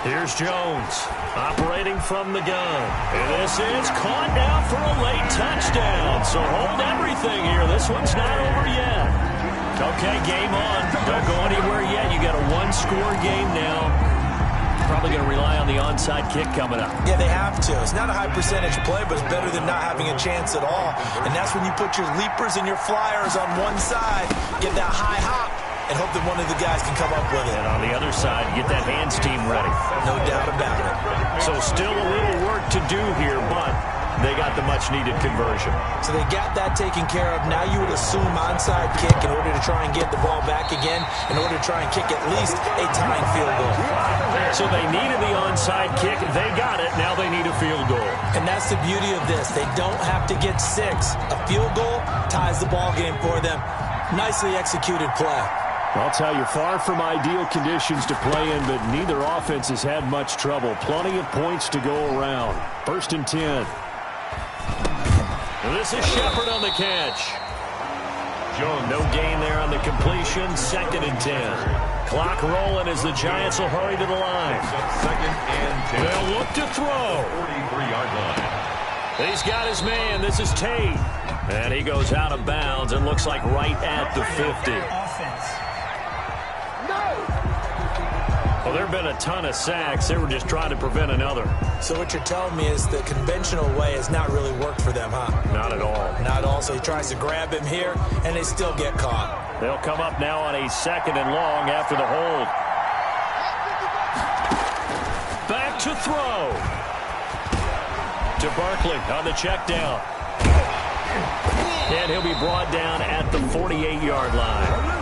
Here's Jones operating from the gun. And this is caught now for a late touchdown. So hold everything here. This one's not over yet. Okay, game on. Don't go anywhere yet. You got a one-score game now. Probably going to rely on the onside kick coming up. Yeah, they have to. It's not a high percentage play, but it's better than not having a chance at all. And that's when you put your leapers and your flyers on one side, get that high hop, and hope that one of the guys can come up with it. And on the other side, get that hands team ready. No doubt about it. So still a little work to do here, but they got the much-needed conversion. So they got that taken care of. Now you would assume onside kick in order to try and get the ball back again, in order to try and kick at least a tying field goal. So they needed the onside kick. They got it. Now they need a field goal. And that's the beauty of this. They don't have to get 6. A field goal ties the ball game for them. Nicely executed play. I'll tell you, far from ideal conditions to play in, but neither offense has had much trouble. Plenty of points to go around. 1st and 10. This is Shepard on the catch. Jones, no gain there on the completion. 2nd and 10. Clock rolling as the Giants will hurry to the line. 2nd and 10. They'll look to throw. 43-yard line. He's got his man. This is Tate. And he goes out of bounds and looks like right at the 50. Well, there have been a ton of sacks. They were just trying to prevent another. So what you're telling me is the conventional way has not really worked for them, huh? Not at all. Not at all. So he tries to grab him here, and they still get caught. They'll come up now on a 2nd and long after the hold. Back to throw. To Barkley on the check down. And he'll be brought down at the 48-yard line.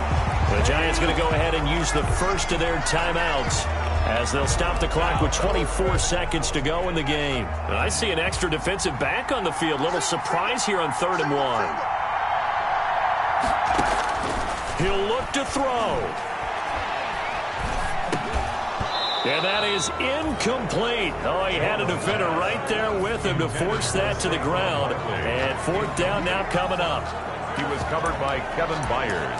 The Giants going to go ahead and use the first of their timeouts as they'll stop the clock with 24 seconds to go in the game. And I see an extra defensive back on the field. Little surprise here on 3rd and 1. He'll look to throw. And that is incomplete. Oh, he had a defender right there with him to force that to the ground. And 4th down now coming up. He was covered by Kevin Byers.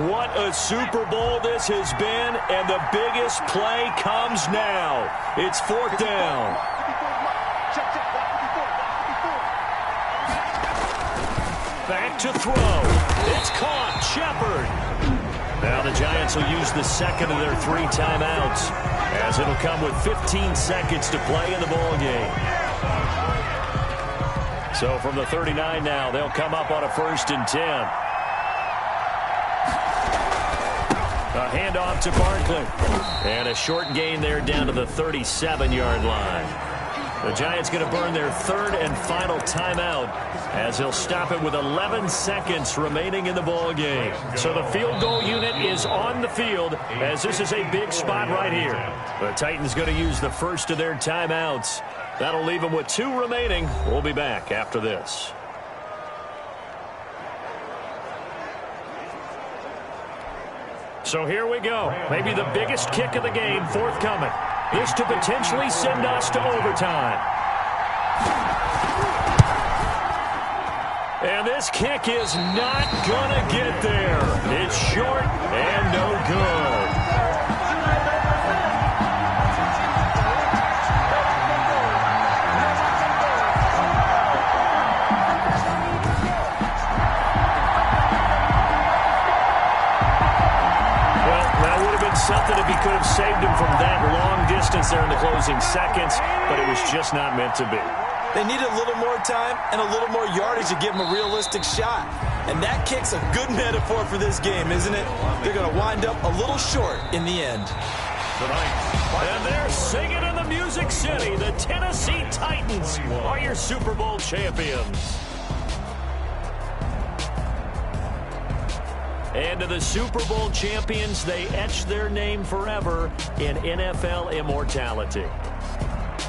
What a Super Bowl this has been, and the biggest play comes now. It's 4th down. Back to throw. It's caught. Shepard. Now the Giants will use the 2nd of their 3 timeouts, as it'll come with 15 seconds to play in the ball game. So from the 39 now, they'll come up on a 1st and 10. A handoff to Barkley. And a short gain there down to the 37-yard line. The Giants going to burn their 3rd and final timeout as they'll stop it with 11 seconds remaining in the ball game. So the field goal unit is on the field as this is a big spot right here. The Titans going to use the first of their timeouts. That'll leave them with 2 remaining. We'll be back after this. So here we go. Maybe the biggest kick of the game forthcoming. This to potentially send us to overtime. And this kick is not gonna get there. It's short and no good. Something if he could have saved him from that long distance there in the closing seconds, but it was just not meant to be. They need a little more time and a little more yardage to give him a realistic shot. And that kick's a good metaphor for this game, isn't it? They're going to wind up a little short in the end. And they're singing in the Music City. The Tennessee Titans are your Super Bowl champions. And to the Super Bowl champions, they etch their name forever in NFL immortality.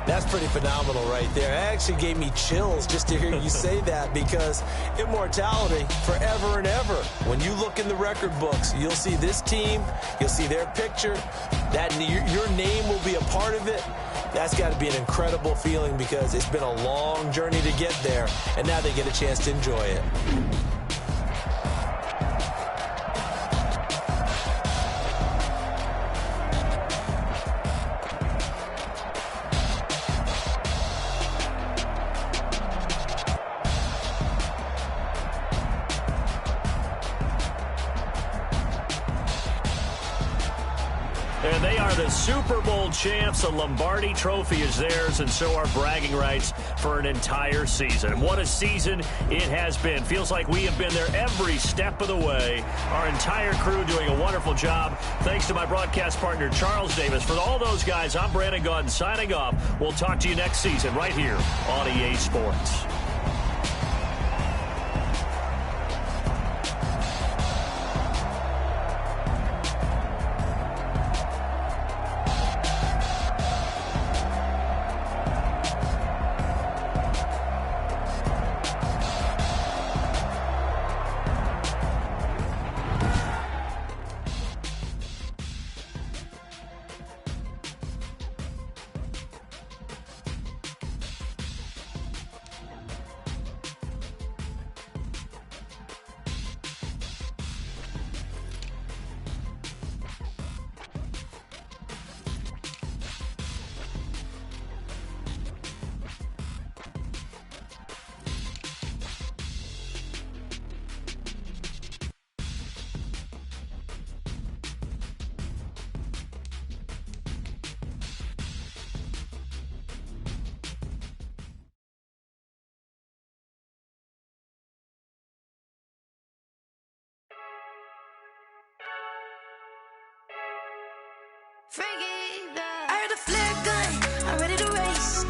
That's pretty phenomenal right there. It actually gave me chills just to hear you say that, because immortality forever and ever. When you look in the record books, you'll see this team, you'll see their picture, that your name will be a part of it. That's got to be an incredible feeling, because it's been a long journey to get there, and now they get a chance to enjoy it. And they are the Super Bowl champs. The Lombardi Trophy is theirs, and so are bragging rights for an entire season. What a season it has been. Feels like we have been there every step of the way. Our entire crew doing a wonderful job. Thanks to my broadcast partner, Charles Davis. For all those guys, I'm Brandon Gaudin signing off. We'll talk to you next season right here on EA Sports. I heard a flare gun, I'm ready to race.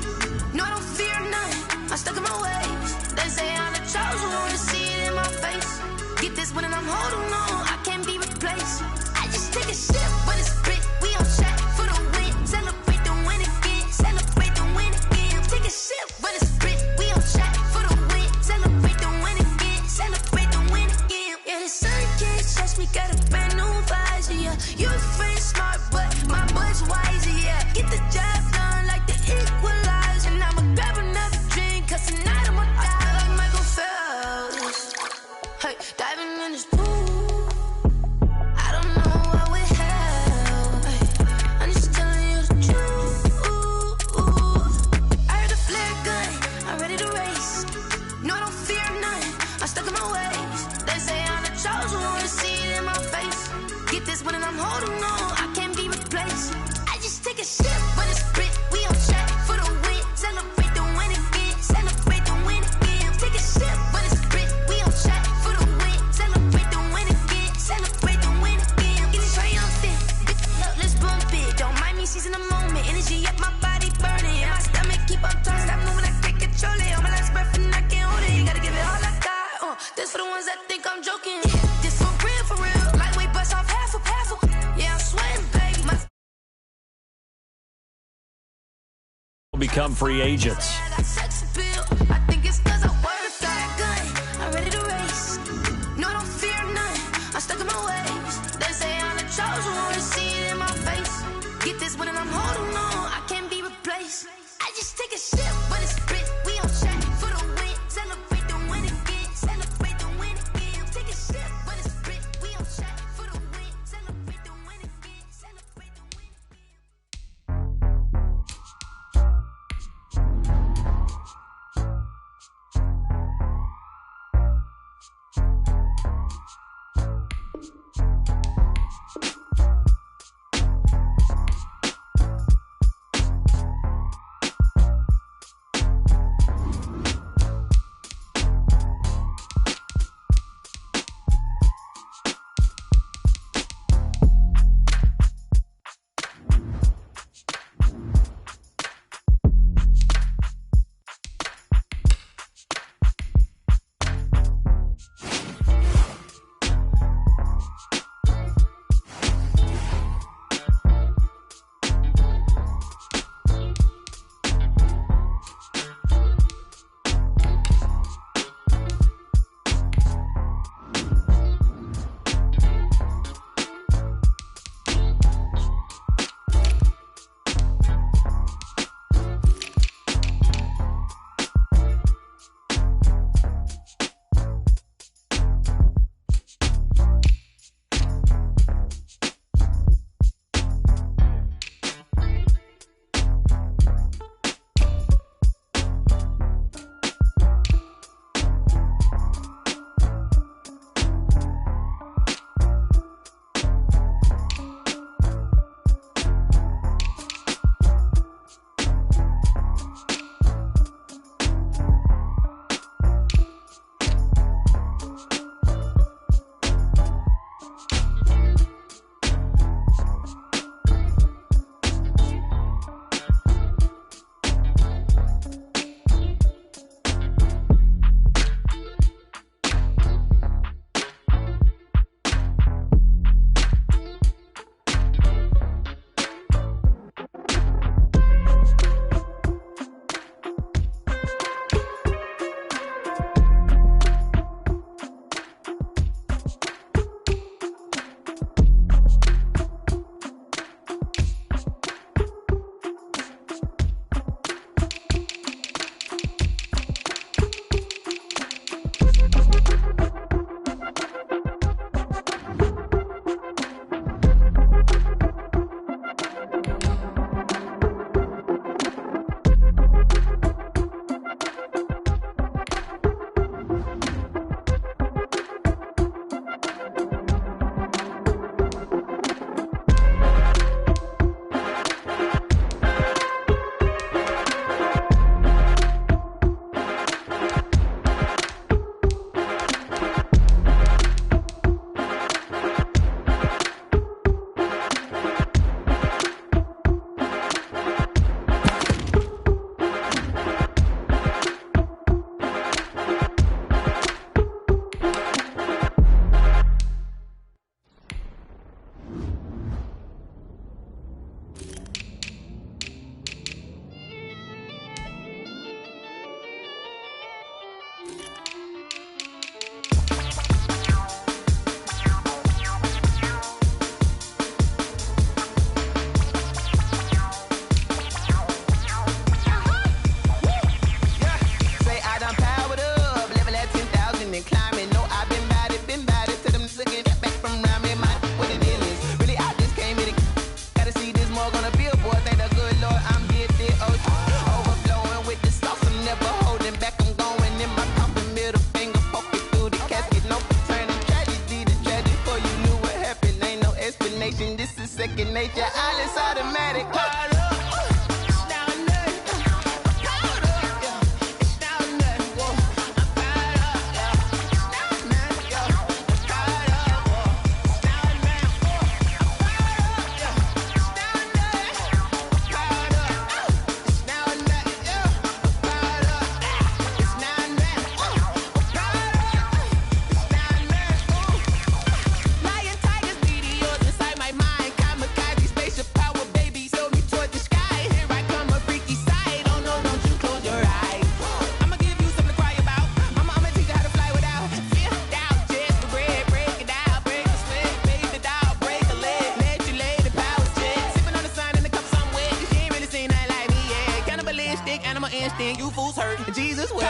No, I don't fear none, I'm stuck in my ways. They say I'm the chosen one, to see it in my face. Get this one and I'm holding on, I can't be replaced. I just take a sip, but it's spit, we on track for the win. Celebrate the win again, celebrate the win again. Take a sip, but it's spit, we on track for the win. Celebrate the win again, celebrate the win again. Yeah, the sun can't touch me, got a brand new visor, yeah. You friend smart, but my boy's wiser, yeah. Get the job done like the equalizer. And I'ma grab another drink, cause tonight I'ma die like Michael Phelps. Hey, diving in this pool, I don't know what would help. Hey, I'm just telling you the truth. I heard a flare gun, I'm ready to race. No, I don't fear none, I'm stuck in my ways. They say I'm the chosen one, to see it in my face. Get this one and I'm holding on, I can't be replaced. I just take a sip, but it's spit, we on track for the win. Celebrate the win again, celebrate the win again. Take a sip, but it's spit, we on track for the win. Celebrate the win again, celebrate the win again. Get it triumphant, look, let's bump it. Don't mind me seizing the moment, energy up my body burning. And my stomach keep on turning, stop moving, I can't control it. On my last breath and I can't hold it, you gotta give it all I got. This for the ones that think I'm joking. This for real, lightweight bust off half a paddle. Yeah, I'm sweating, baby. My Become free agents. I think it's cause I wear a fire gun. I'm ready to race. No, I don't fear none, I'm stuck in my ways. They say I'm the chosen one, to see it in my face. Get this one and I'm holding on, I can't be replaced. I just take a sip, but it's spit, we on track for the win. Celebrate the win again, celebrate the win again. Take a sip, but it's spit, we on track for the win. Celebrate the win again, celebrate the win again. hurt, and Jesus will.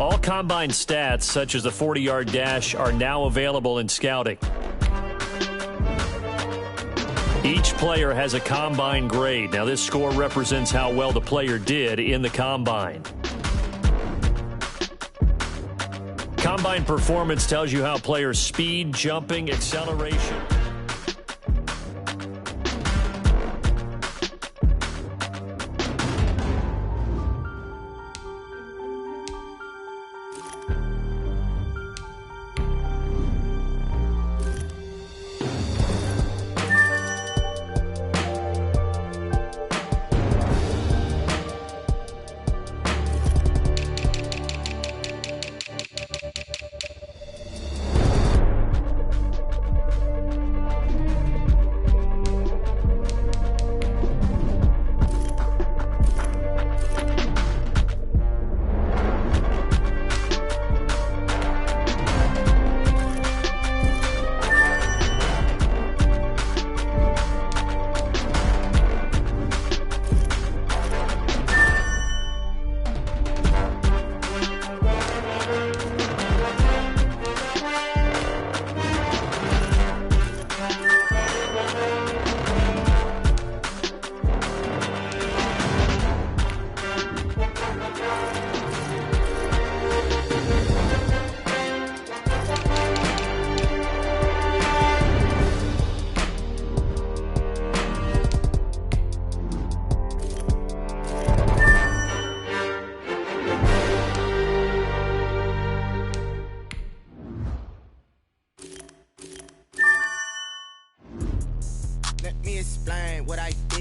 All combine stats, such as the 40-yard dash, are now available in scouting. Each player has a combine grade. Now, this score represents how well the player did in the combine. Combine performance tells you how players' speed, jumping, acceleration.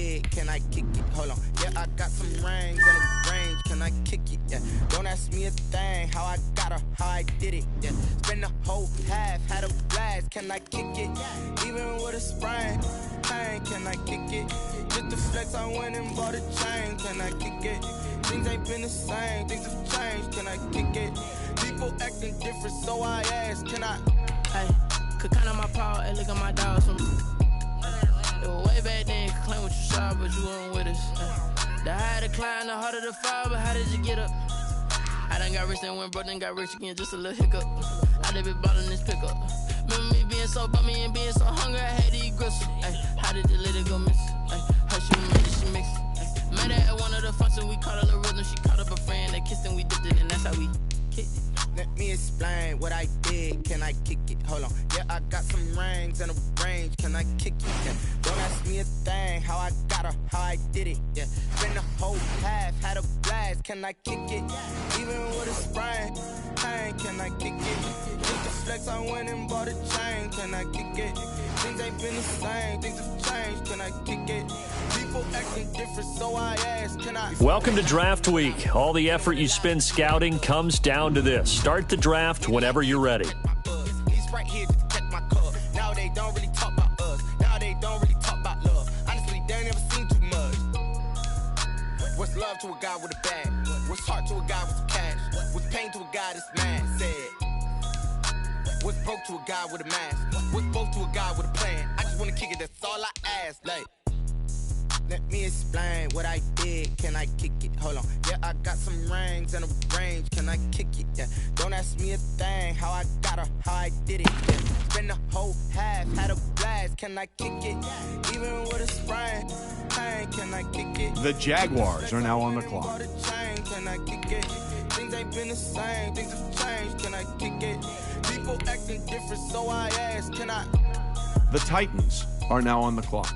did, can I kick it? Hold on, yeah, I got some rings and a range, can I kick it? Yeah, don't ask me a thing, how I got her, how I did it. Yeah, spend the whole half, had a blast, can I kick it? Even with a sprain, pain, can I kick it? Just the flex, I went and bought a chain, can I kick it? Things ain't been the same, things have changed, can I kick it? People acting different, so I ask, can I? Hey, could count on my power, hey, look at my dogs from it was way back then, could claim what you saw, but you weren't with us. The higher the climb, the harder the fall, but how did you get up? I done got rich and went broke, then got rich again, just a little hiccup. I done been ballin' this pickup. Remember me being so bummy and being so hungry, I had to eat gristle. Ay, how did the lady go miss? Ay, her she made it, she mixed. Ay, met her at one of the functions, we caught a little rhythm, she caught up a friend, they kissed and we dipped it, and that's how we kicked it. Let me explain what I did, can I kick it? Hold on, yeah, I got some rings and a range, can I kick it? Yeah, don't ask me a thing, how I got her, how I did it. Yeah, spend the whole half, had a blast, can I kick it? Even with a sprain, pain, can I kick it? Just the flex, I went and bought a chain, can I kick it? Things ain't been the same, things have changed, can I kick it? People acting different, so I ask, can I? Welcome to Draft Week. All the effort you spend scouting comes down to this. Start the draft whenever you're ready. He's right here to protect my cup. Now they don't really talk about us. Now they don't really talk about love. Honestly, they ain't never seen too much. What's love to a guy with a bag? What's heart to a guy with some cash? What's pain to a guy that's mad? Said. What's broke to a guy with a mask? What's both to a guy with a plan? I just wanna kick it, that's all I ask. Like, let me explain what I did, can I kick it? Hold on, yeah, I got some rings and a range, can I kick it? Yeah, don't ask me a thing, how I got her, how I did it. Yeah, spend the whole half, had a blast, can I kick it? Even with a sprain, pain, can I kick it? The Jaguars are now on the clock. Can I kick it? Things ain't been the same, things have changed, can I kick it? People acting different, so I ask, can I? The Titans are now on the clock.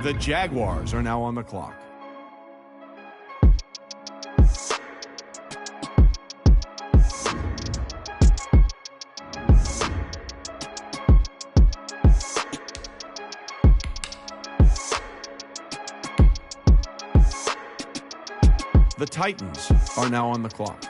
The Jaguars are now on the clock. The Titans are now on the clock.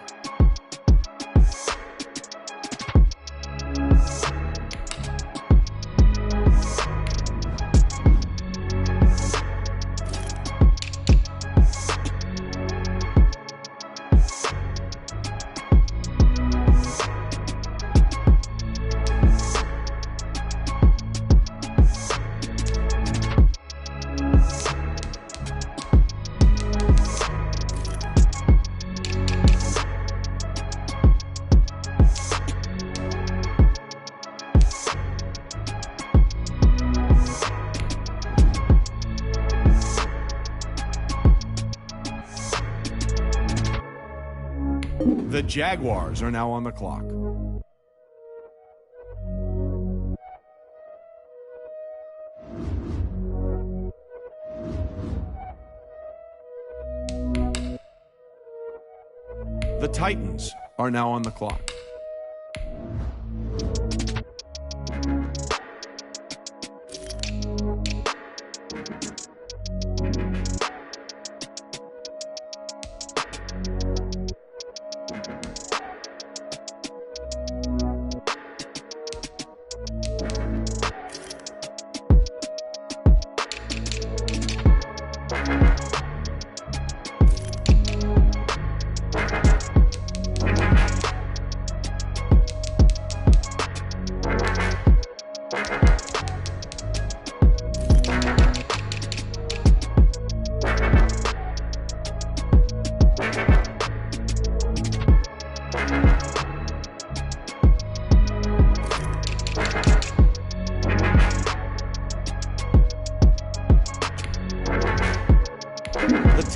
The Jaguars are now on the clock. The Titans are now on the clock.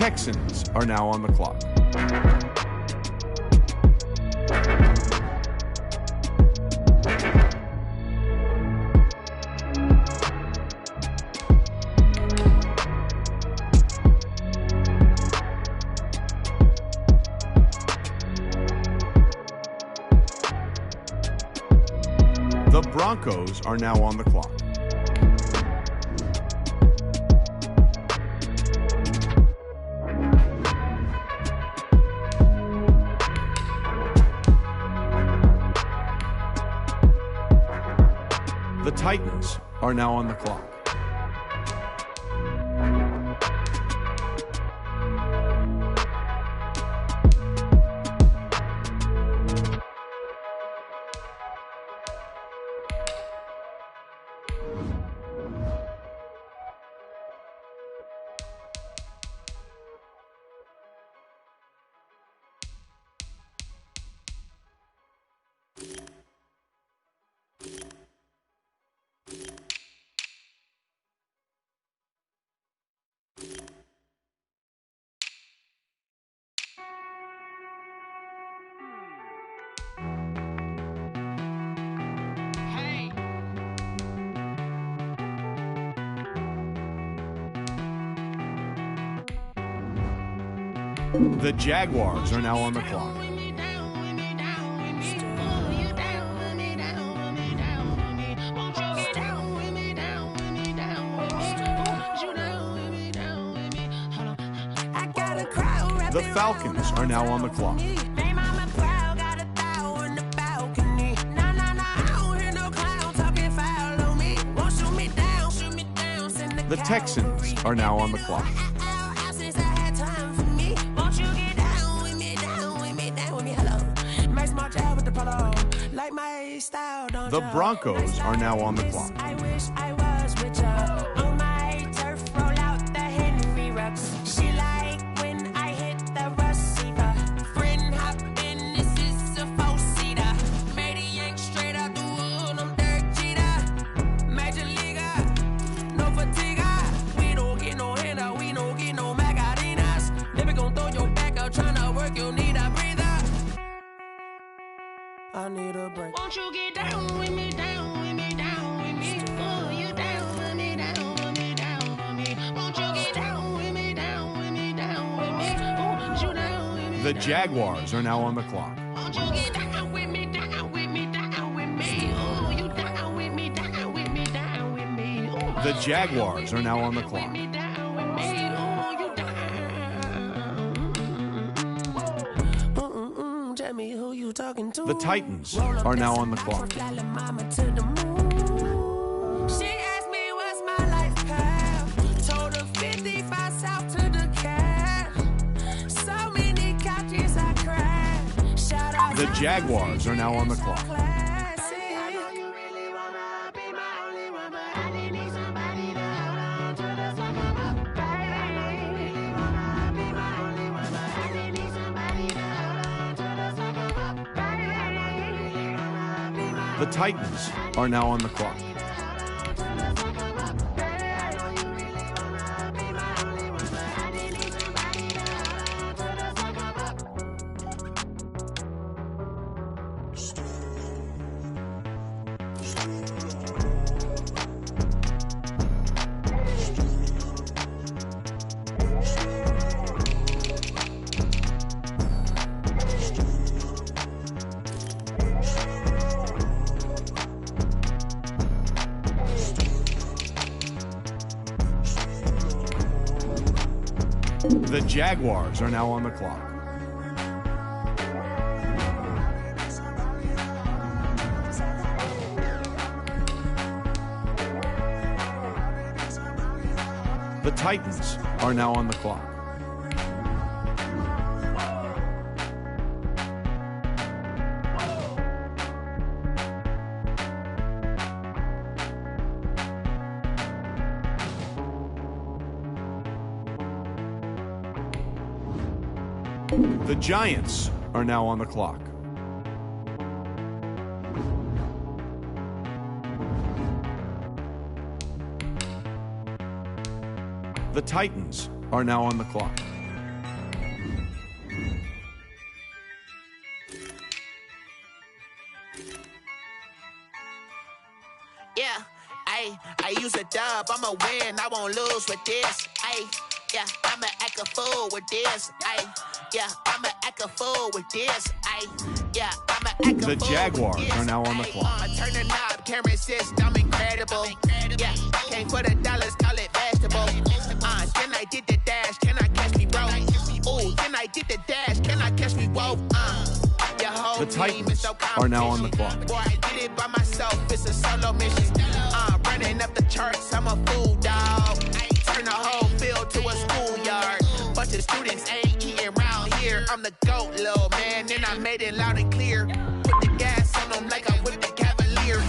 Texans are now on the clock. The Broncos are now on the clock. The Titans are now on the clock. The Jaguars are now on the clock. The Falcons are now on the clock. The Texans are now on the clock. The Broncos are now on the clock. I wish I was richer. On my turf, roll out the Henry Rux. She like when I hit the receiver. Friend hop in, this is a four-seater. Made a yank straight out the wood, I'm Derek Jeter. Major leaguer, no fatigue. We don't get no handout, we don't get no Magarinas. Never gon' throw your back out, tryna work, you'll need a breather. I need a break. Won't you get down with me, down with me, down with me? Oh, you down with me, down with me, down with me. Won't you get down with me, down with me, down with me? Oh, you down with me. The Jaguars are now on the clock. Won't you get down with me, down with me, down with me? Oh, you down with me, down with me, down with me. Oh, The Jaguars are now on the clock. down with me. Oh, you down. Tell me who you talking to. The Titans are now on the clock. She asked me what's my life path. Told her 55 south to the cash. So many couches I cried. Shout out The Jaguars are now on the clock. The Titans are now on the clock. The Jaguars are now on the clock. The Titans are now on the clock. The Giants are now on the clock. The Titans are now on the clock. Ayy, I use a dub, I'ma win, I won't lose with this. Ayy, yeah, I'ma act a fool with this. Ayy, yeah, I'ma act a fool with this. Ayy, yeah, I'ma act a fool with this. The Jaguars are now on the clock. Turn the knob, camera assist, I'm incredible. Yeah, came for the dollars, call it vegetable. Then I did the dash, can I catch me, bro? Ooh, then I did the dash, can I catch me, whoa? The Titans are now on the clock. Boy, I did it by myself, it's a solo mission. Running up the charts, I'm a fool, dog. Turn the whole field to a schoolyard. Bunch of students ain't eating round here. I'm the GOAT, little man, and I made it loud and clear. Put the gas on them like I'm with the Cavalier.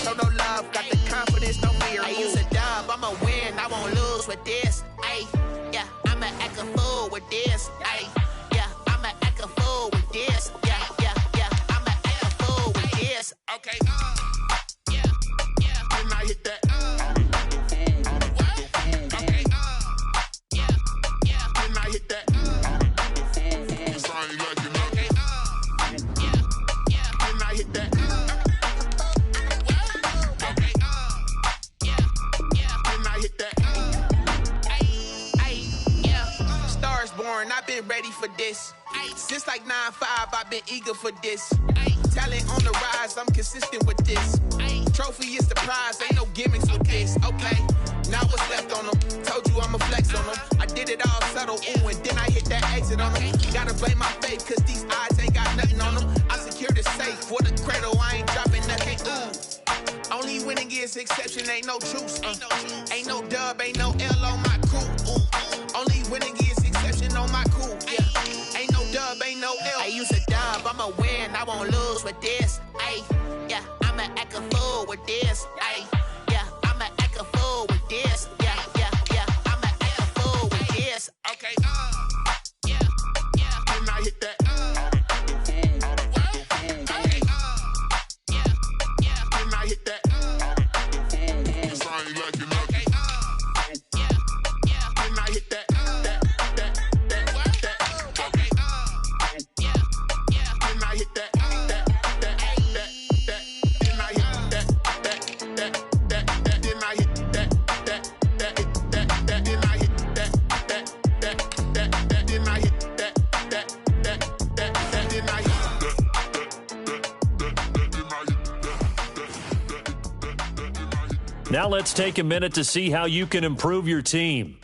So no love, got the confidence, no fear. I use a dub, I'ma win, I won't lose with this. Ayy, yeah, I'ma act a fool with this. Ayy, yeah, I'ma act a fool with this. Yeah, yeah, yeah, I'ma act a fool with this. Okay, yeah, yeah, then I hit that. Okay, yeah, yeah, then I hit that. Cause I ain't like it. Okay, yeah, yeah, then I hit that. Okay, yeah, yeah, then I hit that. Ay, yeah, Stars born, I've been ready for this. Since like 9-5, I've been eager for this. Talent on the rise, I'm consistent with this. Trophy is the prize, ain't no gimmicks with this. Okay, now what's left on them? Told you I'ma flex on them. I did it all subtle, ooh, and then I hit that exit on them. Gotta blame my faith, cause these odds ain't got nothing on them. I secure the safe for the cradle, I ain't dropping nothing, ooh. Only winning is exception, ain't no truce. Ain't no dub, ain't no L on my crew. Ooh. Only winning is exception on my crew. Yeah, ain't no dub, ain't no L. I use a dub, I'ma win, I won't lose with this. Ayy, yeah, I'ma act a fool with this. Ayy, yeah, I'ma act a fool with this. Yeah, yeah, yeah, I'ma act a fool with this. Okay, yeah, yeah, then I hit that. Okay, yeah, yeah, then I hit that. Cause I ain't like it. Okay, yeah, yeah, then I hit that. Okay, yeah, yeah, then I hit that. Now let's take a minute to see how you can improve your team.